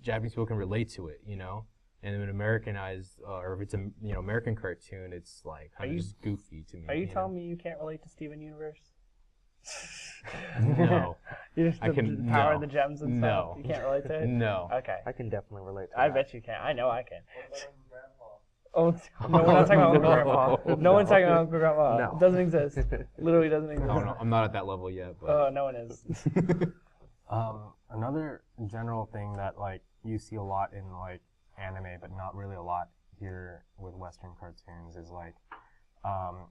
Japanese people can relate to it, And when Americanized, or if it's a American cartoon, it's like kind of just goofy to me. Are you telling me you can't relate to Steven Universe? No. You just the power of the gems and stuff. No. You can't relate to it. No. Okay. I can definitely relate to I that. bet you can. I know I can. Oh no, we're not talking about Uncle Grandpa. No one's talking about Uncle Grandpa. No. It doesn't exist. Literally doesn't exist. No, I'm not at that level yet. But. Oh, no one is. Another general thing that like you see a lot in like anime, but not really a lot here with Western cartoons is like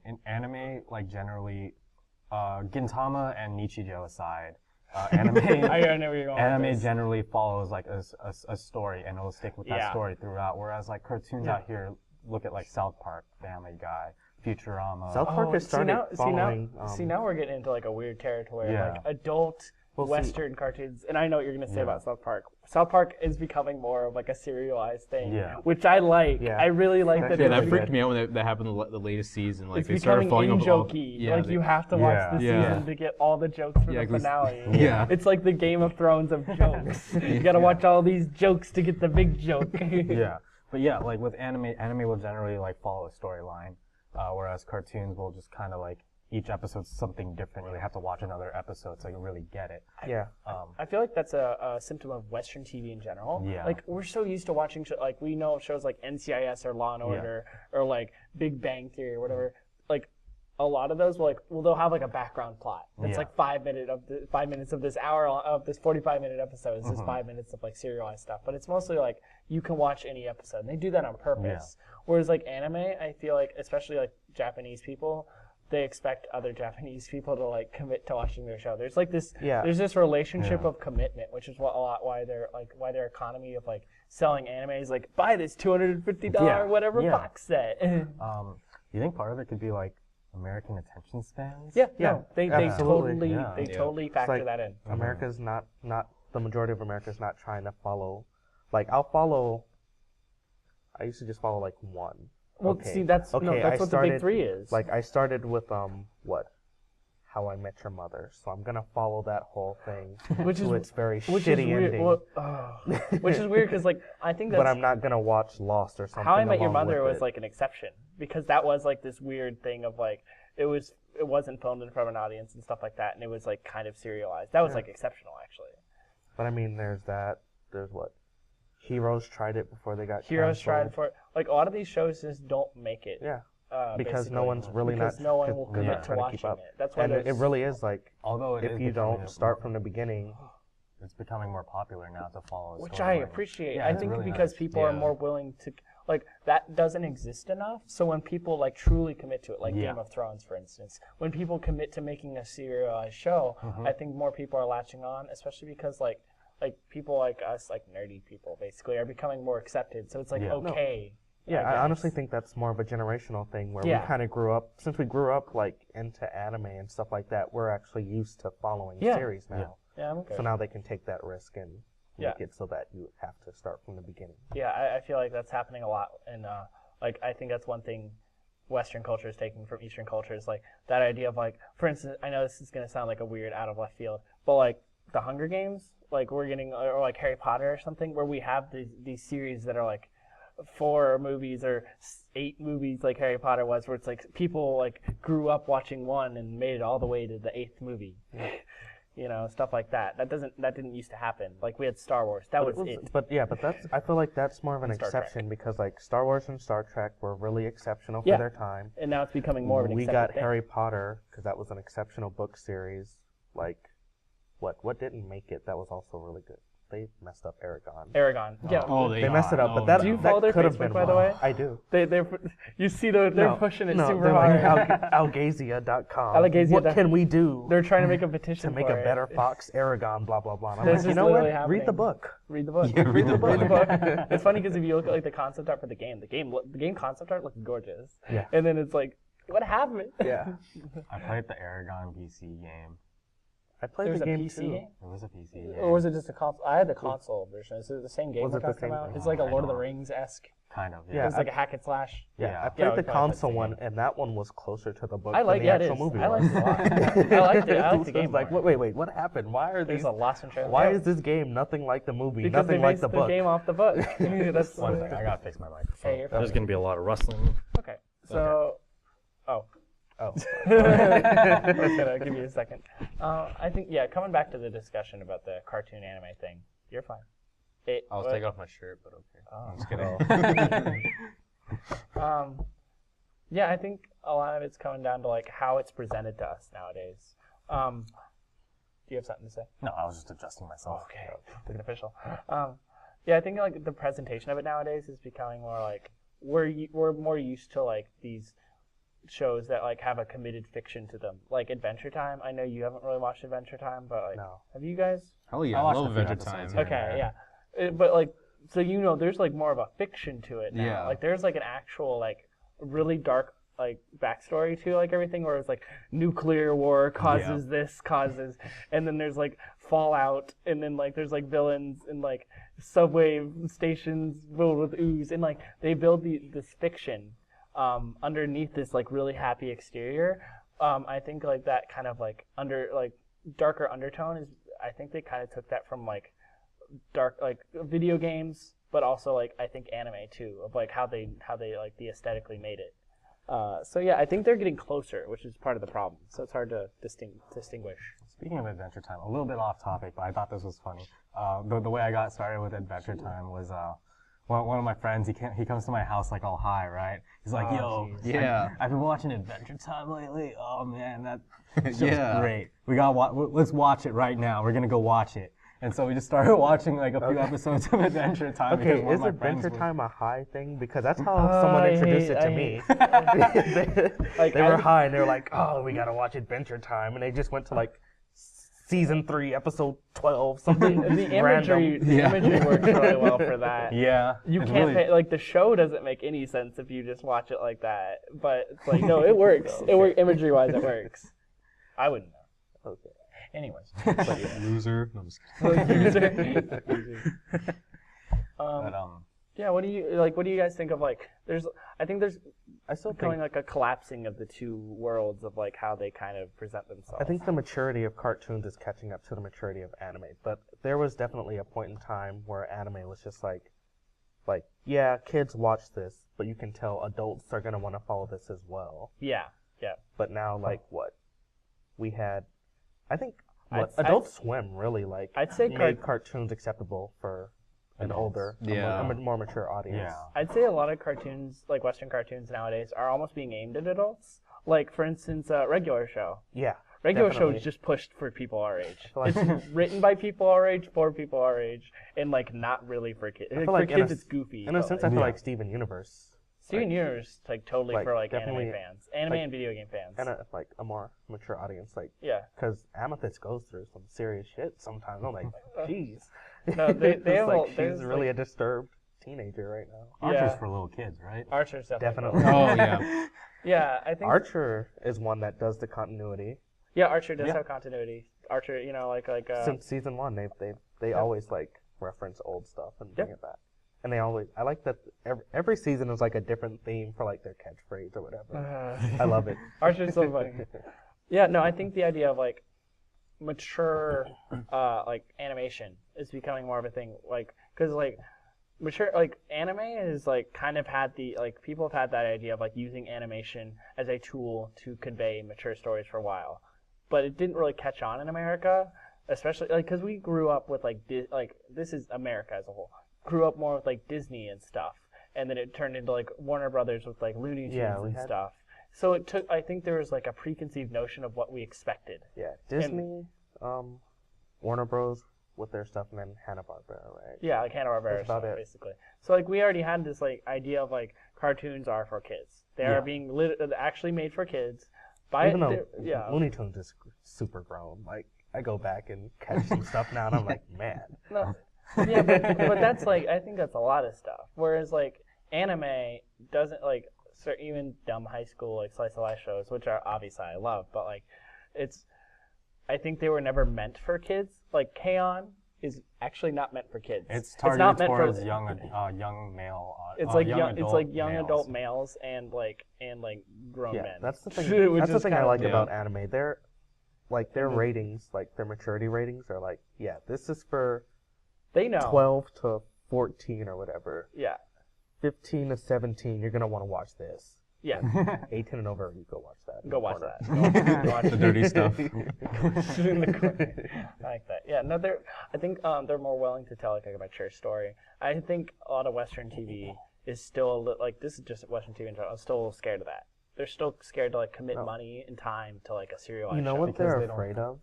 in anime, like generally Gintama and Nichijou aside, anime I know where you're going anime with this. generally follows like a story and it'll stick with that story throughout. Whereas like cartoons out here, look at like South Park, Family Guy, Futurama. South Park has started following. See now we're getting into like a weird territory, Yeah. like adult Western cartoons, and I know what you're gonna say about South Park. South Park is becoming more of like a serialized thing, which I like. Yeah. I really like that. Yeah, that freaked me out when that happened the latest season. Like It's they started becoming falling off. in-jokey. Like you have to watch the season to get all the jokes for the finale. Yeah. It's like the Game of Thrones of jokes. You gotta watch all these jokes to get the big joke. Yeah, but yeah, like with anime will generally like follow a storyline, whereas cartoons will just kind of like each episode's something different. You have to watch another episode so you really get it. Yeah. I feel like that's a symptom of Western TV in general. Yeah. Like we're so used to watching like we know shows like NCIS or Law and Order or like Big Bang Theory or whatever. Like a lot of those will they'll have like a background plot. It's like 5 minutes of this hour of this 45-minute episode is just 5 minutes of like serialized stuff. But it's mostly like you can watch any episode. And they do that on purpose. Whereas like anime, I feel like especially like Japanese people, they expect other Japanese people to like commit to watching their show. There's like this there's this relationship of commitment, which is why their economy of like selling anime is like buy this $250 whatever box set. You think part of it could be like American attention spans? Yeah. Yeah, They absolutely. totally factor that in. America's not the majority of America's not trying to follow. Like I used to just follow like one. Well, see, that's what the big three is. Like I started with How I Met Your Mother, so I'm gonna follow that whole thing. Which is its very shitty ending. Which is weird because like I think that's. But I'm not gonna watch Lost or something. How I Met Your along Mother with was it. like an exception because that was like this weird thing of like it wasn't filmed in front of an audience and stuff like that, and it was like kind of serialized. That was like exceptional actually. But I mean, there's what Heroes tried it before they got Heroes tried canceled. for like a lot of these shows just don't make it. Yeah. Because basically. no one's really because not no one will they're commit not to trying to watching keep up. it. That's why And it there's- really is like Although it if is you becoming don't a- start from the beginning, it's becoming more popular now to follow. a which I storyline. appreciate. Yeah, I it's think really because nice. people are more willing to like that doesn't exist enough. So when people like truly commit to it, like Yeah. Game of Thrones, for instance, when people commit to making a serialized show, I think more people are latching on, especially because like people like us, like nerdy people, basically, are becoming more accepted. So it's like Yeah. okay. yeah, I I honestly guess. think that's more of a generational thing where Yeah. we kind of grew up, since we grew up like into anime and stuff like that, we're actually used to following Yeah. series now. Yeah, I'm okay. So now they can take that risk and Yeah. make it so that you have to start from the beginning. Yeah, I feel like that's happening a lot, and like I think that's one thing Western culture is taking from Eastern cultures, like that idea of like, for instance, I know this is gonna sound like a weird out of left field, but like the Hunger Games, like we're getting, or like Harry Potter or something, where we have these series that are like 4 movies or 8 movies, like Harry Potter was, where it's like people like grew up watching one and made it all the way to the 8th movie. You know, stuff like that. That didn't used to happen. Like we had Star Wars. That was it. But that's I feel like that's more of an Star Trek. exception because like Star Wars and Star Trek were really exceptional for Yeah. their time. And now it's becoming more of an We accepted got thing. Harry Potter because that was an exceptional book series. Like, what didn't make it? That was also really good. They messed up Aragon. Aragon. Yeah. Oh, They messed it up, but that Do you follow their could have Facebook, been by the one. way? I do. They're you see they're No, pushing it no, super they're hard. like Algazia.com. Algazia What dot- can we do They're trying to make a petition to make for a it. better Fox Aragon? Blah blah blah. And I'm This like, is you know what? literally Read the happening. book. Read the book. Yeah, read the Read the book. book. It's funny because if you look at like the concept art for the game concept art looks gorgeous. Yeah. And then it's like, what happened? Yeah. I played the Aragon PC game. I played There was the a game PC too. game? It was a PC game. Or was it just a console? I had the console version. Is it the same game Was we're it the talking same about? thing? It's like a I Lord of the don't- Rings-esque. Kind of. Yeah, It's like a hack and slash. Yeah, Yeah. I played we the probably played the console same one, game. and that one was closer to the book I like than the it is. actual movie I was. liked it a lot. I liked it. I liked the It game was like, more. wait, what happened? Why are There's these? a lost in trailer. Why is this game nothing like the movie? because nothing they like based the book? game off the book. That's One thing, I gotta fix my microphone. Hey, you're There's fine. gonna be a lot of rustling. Okay. So, Oh, I was gonna give you a second. I think coming back to the discussion about the cartoon anime thing, you're fine. I was taking off my shirt, but okay. Oh. I'm just kidding. Yeah, I think a lot of it's coming down to like how it's presented to us nowadays. Do you have something to say? No, I was just adjusting myself. Okay, looking official. Yeah, I think like the presentation of it nowadays is becoming more like we're more used to like these shows that like have a committed fiction to them, like Adventure Time. I know you haven't really watched Adventure Time, but like, No. have you guys? Hell yeah, I I watched love a few Adventure episodes, Time. yeah. Okay, yeah. But like, so there's like more of a fiction to it now. Yeah. Like there's like an actual like really dark like backstory to like everything, where it's like nuclear war causes this, and then there's like fallout, and then like there's like villains and like subway stations filled with ooze, and like they build this fiction underneath this like really happy exterior. I think like that kind of like darker undertone is. I think they kind of took that from like dark like video games, but also like I think anime too, of like how they like the aesthetically made it. So yeah, I think they're getting closer, which is part of the problem. So it's hard to distinguish. Speaking of Adventure Time, a little bit off topic, but I thought this was funny. The way I got started with Adventure Time was one of my friends. He comes to my house like all high, right? He's like, "Yo, Yeah. I've been watching Adventure Time lately. Oh man, that show's Yeah. great. Let's watch it right now. We're gonna go watch it." And so we just started watching like a few episodes of Adventure Time. Okay, because one is of my friends Adventure was- Time a high thing? Because that's how someone introduced it to me. Like, They were high and they were like, "Oh, we gotta watch Adventure Time," and they just went to like season 3, episode 12, something The random. imagery works really well for that. Yeah, You it's can't really- pay, like the show doesn't make any sense if you just watch it like that. But it's like no, it works. Imagery wise, it works. I wouldn't know. Okay. Anyways, Loser. No, I'm just kidding. But yeah. What do you guys think of like? I still Becoming think like a collapsing of the two worlds of like how they kind of present themselves. I think the maturity of cartoons is catching up to the maturity of anime. But there was definitely a point in time where anime was just like yeah, kids watch this, but you can tell adults are gonna want to follow this as well. Yeah. But now, like what we had, I think I'd- Adult Swim really like I'd say made cartoons acceptable for an older, Yeah. a more mature audience. Yeah. I'd say a lot of cartoons, like Western cartoons nowadays, are almost being aimed at adults. Like, for instance, Regular Show. Yeah. Regular Definitely. Show is just pushed for people our age. I feel like- It's written by people our age, for people our age, and like not really for kids. I feel For like kids, it's goofy. In a but, sense, like, I feel Yeah. like Steven Universe. Steven Universe, like totally like, for like definitely, anime fans, anime like- and video game fans. And like a more mature audience, like Yeah. because Amethyst goes through some serious shit sometimes. I'm like, jeez. No, they It's have like there's she's really like, a disturbed teenager right now. Archer's Yeah. for little kids, right? Archer's definitely. Definitely. Oh yeah. Yeah, I think. Archer is one that does the continuity. Yeah, Archer does Yeah. have continuity. Archer, you know, like Since season 1, they always like reference old stuff and bring it back. And they always, I like that every season is like a different theme for like their catchphrase or whatever. I love it. Archer's so funny. Yeah, no, I think the idea of like mature like animation is becoming more of a thing. Like, because like mature like anime is like kind of had the like people have had that idea of like using animation as a tool to convey mature stories for a while, but it didn't really catch on in America, especially like because we grew up with like this is America as a whole. Grew up more with like Disney and stuff, and then it turned into like Warner Brothers with like Looney Tunes and stuff. So it took. I think there was like a preconceived notion of what we expected. Yeah, Disney, Warner Bros. With their stuff, and then Hanna-Barbera, right? Yeah, like Hanna-Barbera That's about stuff, it. basically. So like we already had this like idea of like cartoons are for kids. They are being actually made for kids. Even though yeah. Looney Tunes is super grown. Like I go back and catch some stuff now, and I'm like, man. No, yeah, but that's like I think that's a lot of stuff. Whereas like anime doesn't like even dumb high school like slice of life shows, which are obviously I love, but like it's I think they were never meant for kids. Like K-On! Is actually not meant for kids. It's targeted not meant towards for young male. It's like young adult it's like young males. adult males and grown Yeah, men. that's the thing. Which That's the is thing I kind like of- about anime. Their ratings, like their maturity ratings, are like, yeah, this is for They know. 12 to 14 or whatever. Yeah. 15 to 17, you're gonna want to watch this. Yeah. 18 and over, you go watch that. Go watch Corner. that. Go watch The dirty stuff. in the corner. I like that. Yeah, no, I think they're more willing to tell like a mature story. I think a lot of Western TV is still like this is just Western TV in general. I'm still a little scared of that. They're still scared to like commit money and time to like a serialized You know show. what Because they're they don't- afraid of?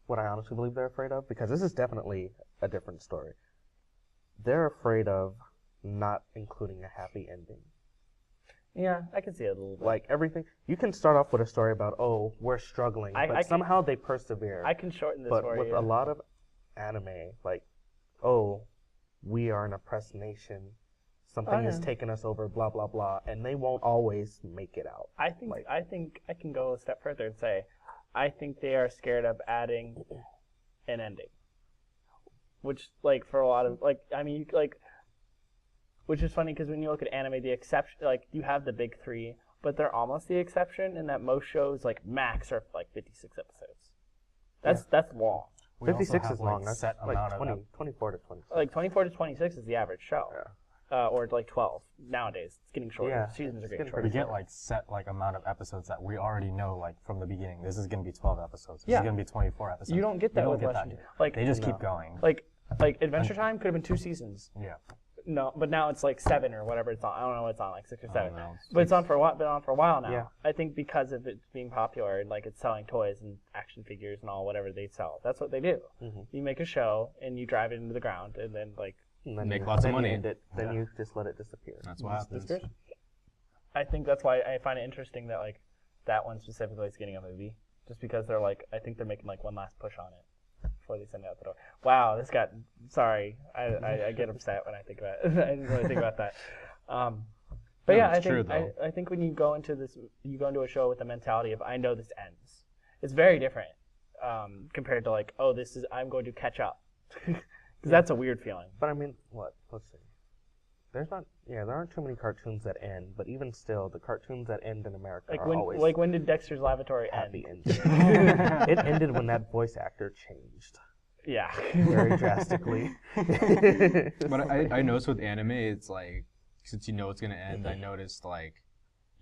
What I honestly believe they're afraid of? Because this is definitely a different story. They're afraid of not including a happy ending. Yeah, I can see it a little bit. Like everything, you can start off with a story about, oh, we're struggling, I but can- somehow they persevere. I can shorten this But for with you. a lot of anime, like, oh, we are an oppressed nation, something has yeah. taken us over, blah blah blah, and they won't always make it out. I think like- I think I can go a step further and say, I think they are scared of adding an ending. Which, like, for a lot of which is funny because when you look at anime, the exception, like, you have the big three, but they're almost the exception in that most shows, like, max are like 56 episodes. That's long. We also 56 have, is long. like, That's set like amount 20, of 24 to 26. Like 24 to 26 is the average show. Or like 12 nowadays. It's getting shorter. Yeah, Seasons are it's getting getting shorter. we get like set like amount of episodes that we already know like from the beginning. This is gonna be 12 episodes. This Yeah. is gonna be 24 episodes. You don't get We that don't with get Western. that. Like They just keep going. like Adventure Time could have been 2 seasons. Yeah. No, but now it's like 7 or whatever it's on. I don't know what it's on, like 6 or 7. know. But it's on for a while. Been on for a while now. Yeah. I think because of it being popular and like it's selling toys and action figures and all whatever they sell. That's what they do. Mhm. You make a show and you drive it into the ground and then like And then Make you- lots of then you money. end it, then you just let it disappear. That's what happens. I think that's why I find it interesting that like that one specifically is getting a movie, just because they're like I think they're making like one last push on it before they send it out the door. Wow, this got sorry. I get upset when I think about it. I didn't really think about that. But No, yeah, it's true, though. I think when you go into a show with the mentality of I know this ends, it's very different compared to like I'm going to catch up, because that's a weird feeling. But I mean, let's see. There aren't too many cartoons that end, but even still, the cartoons that end in America Like are always when did Dexter's Laboratory happy end? endings. It ended when that voice actor changed Yeah. very drastically. But I noticed with anime, it's like, since you know it's going to end, I noticed like,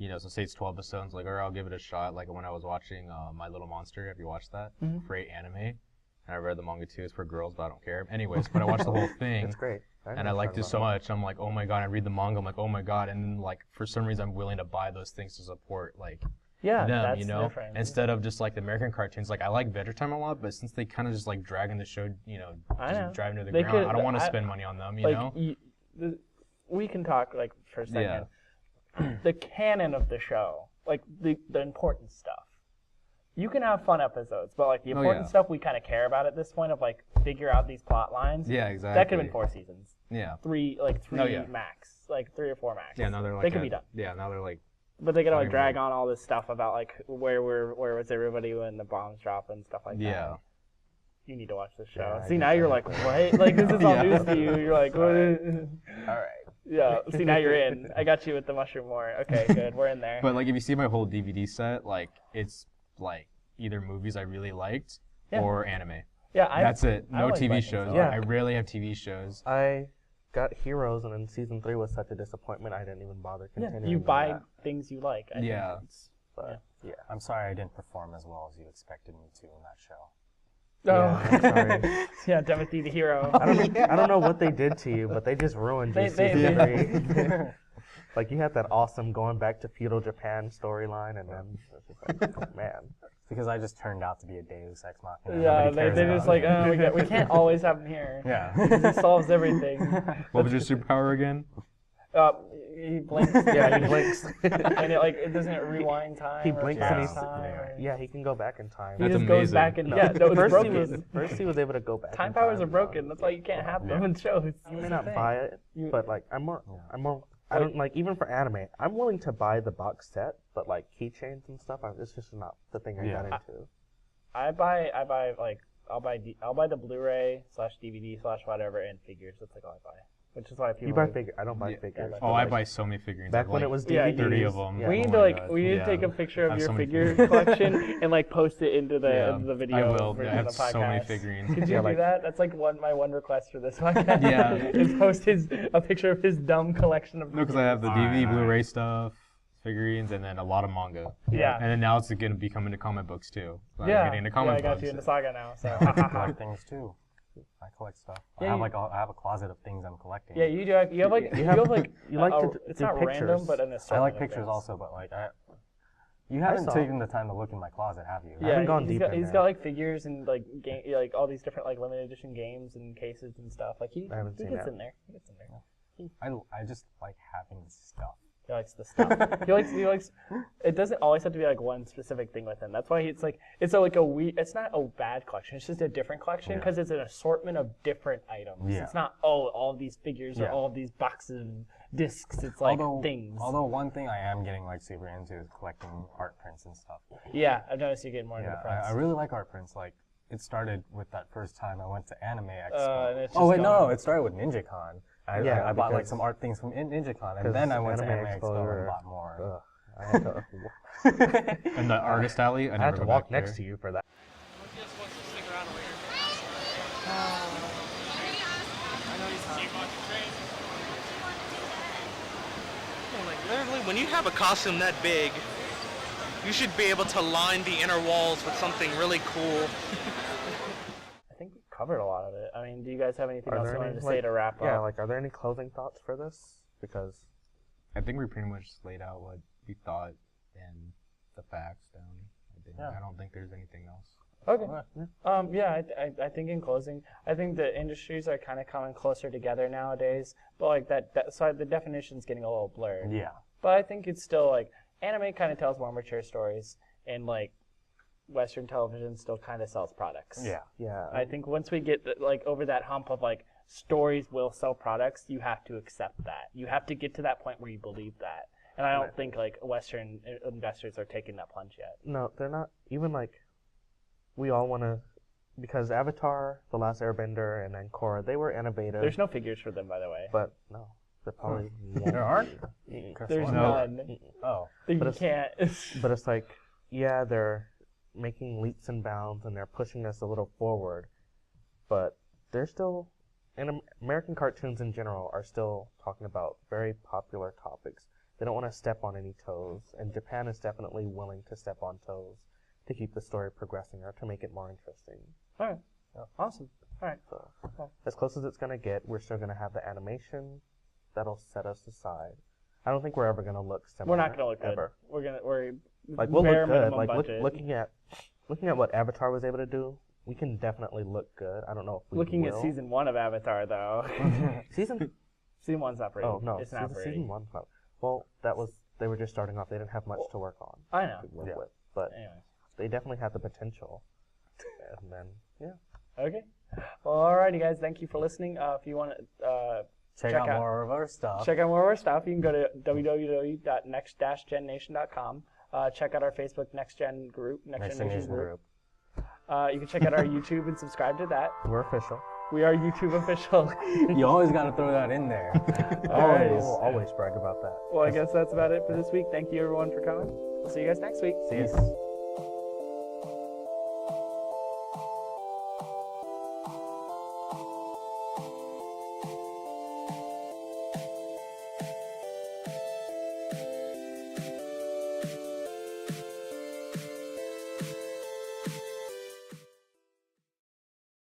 so say it's 12 episodes, like, or I'll give it a shot. Like when I was watching My Little Monster, have you watched that? Mhm. Great anime. and I read the manga too. It's for girls, but I don't care. Anyways, but I watched the whole thing. It's great. And I liked it so much. I'm like, oh my god. I read the manga. I'm like, oh my god. And then like for some reason, I'm willing to buy those things to support like them, that's you know, different. instead of just like the American cartoons. Like I like Adventure Time a lot, but since they kind of just like dragging the show, just driving to the ground, I don't want to spend money on them, you know. We can talk like for a second. The canon of the show, like the important stuff. You can have fun episodes, but like the important stuff we kind of care about at this point of like figure out these plot lines. Yeah, exactly. That could have been 4 seasons. Yeah. Three max, like 3 or 4 max. Yeah, now they're like they could be done. Yeah, now they're like. But they gotta like drag on all this stuff about like where was everybody when the bombs drop and stuff like that. Yeah. You need to watch this show. Yeah, See, now you're like, what? Like this is all news to you. You're like, what? All right. Yeah. See, now you're in. I got you with the mushroom war. Okay, good. We're in there. But like, if you see my whole DVD set, like it's like either movies I really liked or anime. Yeah, that's it. No like TV shows. Yeah. I rarely have TV shows. I got Heroes, and then season 3 was such a disappointment. I didn't even bother continuing. You buy things you like. I think. But I'm sorry I didn't perform as well as you expected me to in that show. Oh. I'm sorry. Yeah, Timothy the hero. I don't know what they did to you, but they just ruined your season 3. Like you had that awesome going back to feudal Japan storyline, and then it's just like, oh, man. Because I just turned out to be a Deus Ex Machina. Yeah, they just like, oh, we can't always have him here. Yeah. He solves everything. What was your superpower again? He blinks. Yeah, he blinks. And it doesn't rewind time. He blinks and he's time. yeah, he can go back in time. He That's just goes amazing. back and No, it's broken. First he was able to go back. Time in powers are broken. That's why you can't have them in shows. You may not buy it, but like I'm more. I don't like even for anime. I'm willing to buy the box set, but like keychains and stuff, it's just not the thing I got into. I'll buy the Blu-ray /DVD /whatever and figures. That's like all I buy. Which is why people. You buy figures. I don't buy figures. Oh, I buy so many figurines. Back when it was DVDs, 30 of them. Yeah. We need to take a picture of your figure collection and like post it into the video. I will. version I have of the podcast. so many figurines. Could you do that? That's like my one request for this podcast. Yeah. Is post a picture of his dumb collection of. No, because I have the DVD, Blu-ray stuff, figurines, and then a lot of manga. Yeah. And then now it's going to be coming to comic books too. I'm Yeah. getting into comic I got books. you into Saga now. So. I collect things too. I collect stuff. Yeah, I have a closet of things I'm collecting. Yeah, you do. You have like you like to it's do not pictures. random, but an assortment. I like of pictures things. also, but like you haven't taken the time to look in my closet, have you? I haven't gone deep in He's there. got like figures and like like all these different like limited edition games and cases and stuff. Like he I haven't seen gets that. in there. He gets in there. I just like having stuff. He likes the stuff. he likes. It doesn't always have to be like one specific thing with him. That's why it's like it's it's not a bad collection. It's just a different collection because it's an assortment of different items. Yeah. It's not all of these figures or all of these boxes of discs. It's like things. Although one thing I am getting like super into is collecting art prints and stuff. Yeah, I've noticed you getting more into the prints. I really like art prints. Like it started with that first time I went to Anime and Expo. it's Oh wait, just no, gone. it started with NinjaCon. I bought like some art things from NinjaCon, and then I went to Anime Expo and bought more. I had to, And the artist alley, I I had never to go walk back next there. to you for that. Like literally, when you have a costume that big, you should be able to line the inner walls with something really cool. I think we covered a lot of it. I mean, do you guys have anything Are else there you wanted any, to say to wrap Yeah, up? like, are there any closing thoughts for this? Because I think we pretty much laid out what we thought and the facts down. I don't think there's anything else. Okay. I think in closing, I think the industries are kind of coming closer together nowadays. But like so the definition's getting a little blurred. Yeah. But I think it's still like anime kind of tells more mature stories, and like Western television still kind of sells products. Yeah. yeah, I think once we get like over that hump of like stories will sell products, you have to accept that. You have to get to that point where you believe that. And I don't think like Western investors are taking that plunge yet. no, they're not. Even like we all want to, because Avatar, The Last Airbender, and then Korra, they were innovative. There's no figures for them, by the way. but no, they're probably There aren't. There's No. none. Oh. You But it's- can't. But it's like, yeah, they're making leaps and bounds and they're pushing us a little forward, but they're still, and American cartoons in general are still talking about very popular topics. They don't want to step on any toes, and Japan is definitely willing to step on toes to keep the story progressing or to make it more interesting. All right. Awesome. All right. So, as close as it's gonna get, we're still gonna have the animation that'll set us aside. I don't think we're ever gonna look similar. We're not gonna look good. Ever. We're Like we'll bare look good. minimum Like budget. looking at what Avatar was able to do, we can definitely look good. I don't know if we Looking will. at season 1 of Avatar, though. Season. Season 1's not pretty. Oh no, it's not pretty. season 1's not. Well, they were just starting off. They didn't have much to work on. I know. To work with, but Anyways. they definitely had the potential. And then Okay. Well, alrighty, guys. Thank you for listening. If you want to Check out more of our stuff. check out more of our stuff, you can go to www.next-gennation.com. Check out our Facebook Next Gen group, Next Gen Nation group. You can check out our YouTube and subscribe to that. we're official. We are YouTube official. You always got to throw that in there. We'll always brag about that. Well, I guess that's about it for this week. Thank you, everyone, for coming. We'll see you guys next week. See you.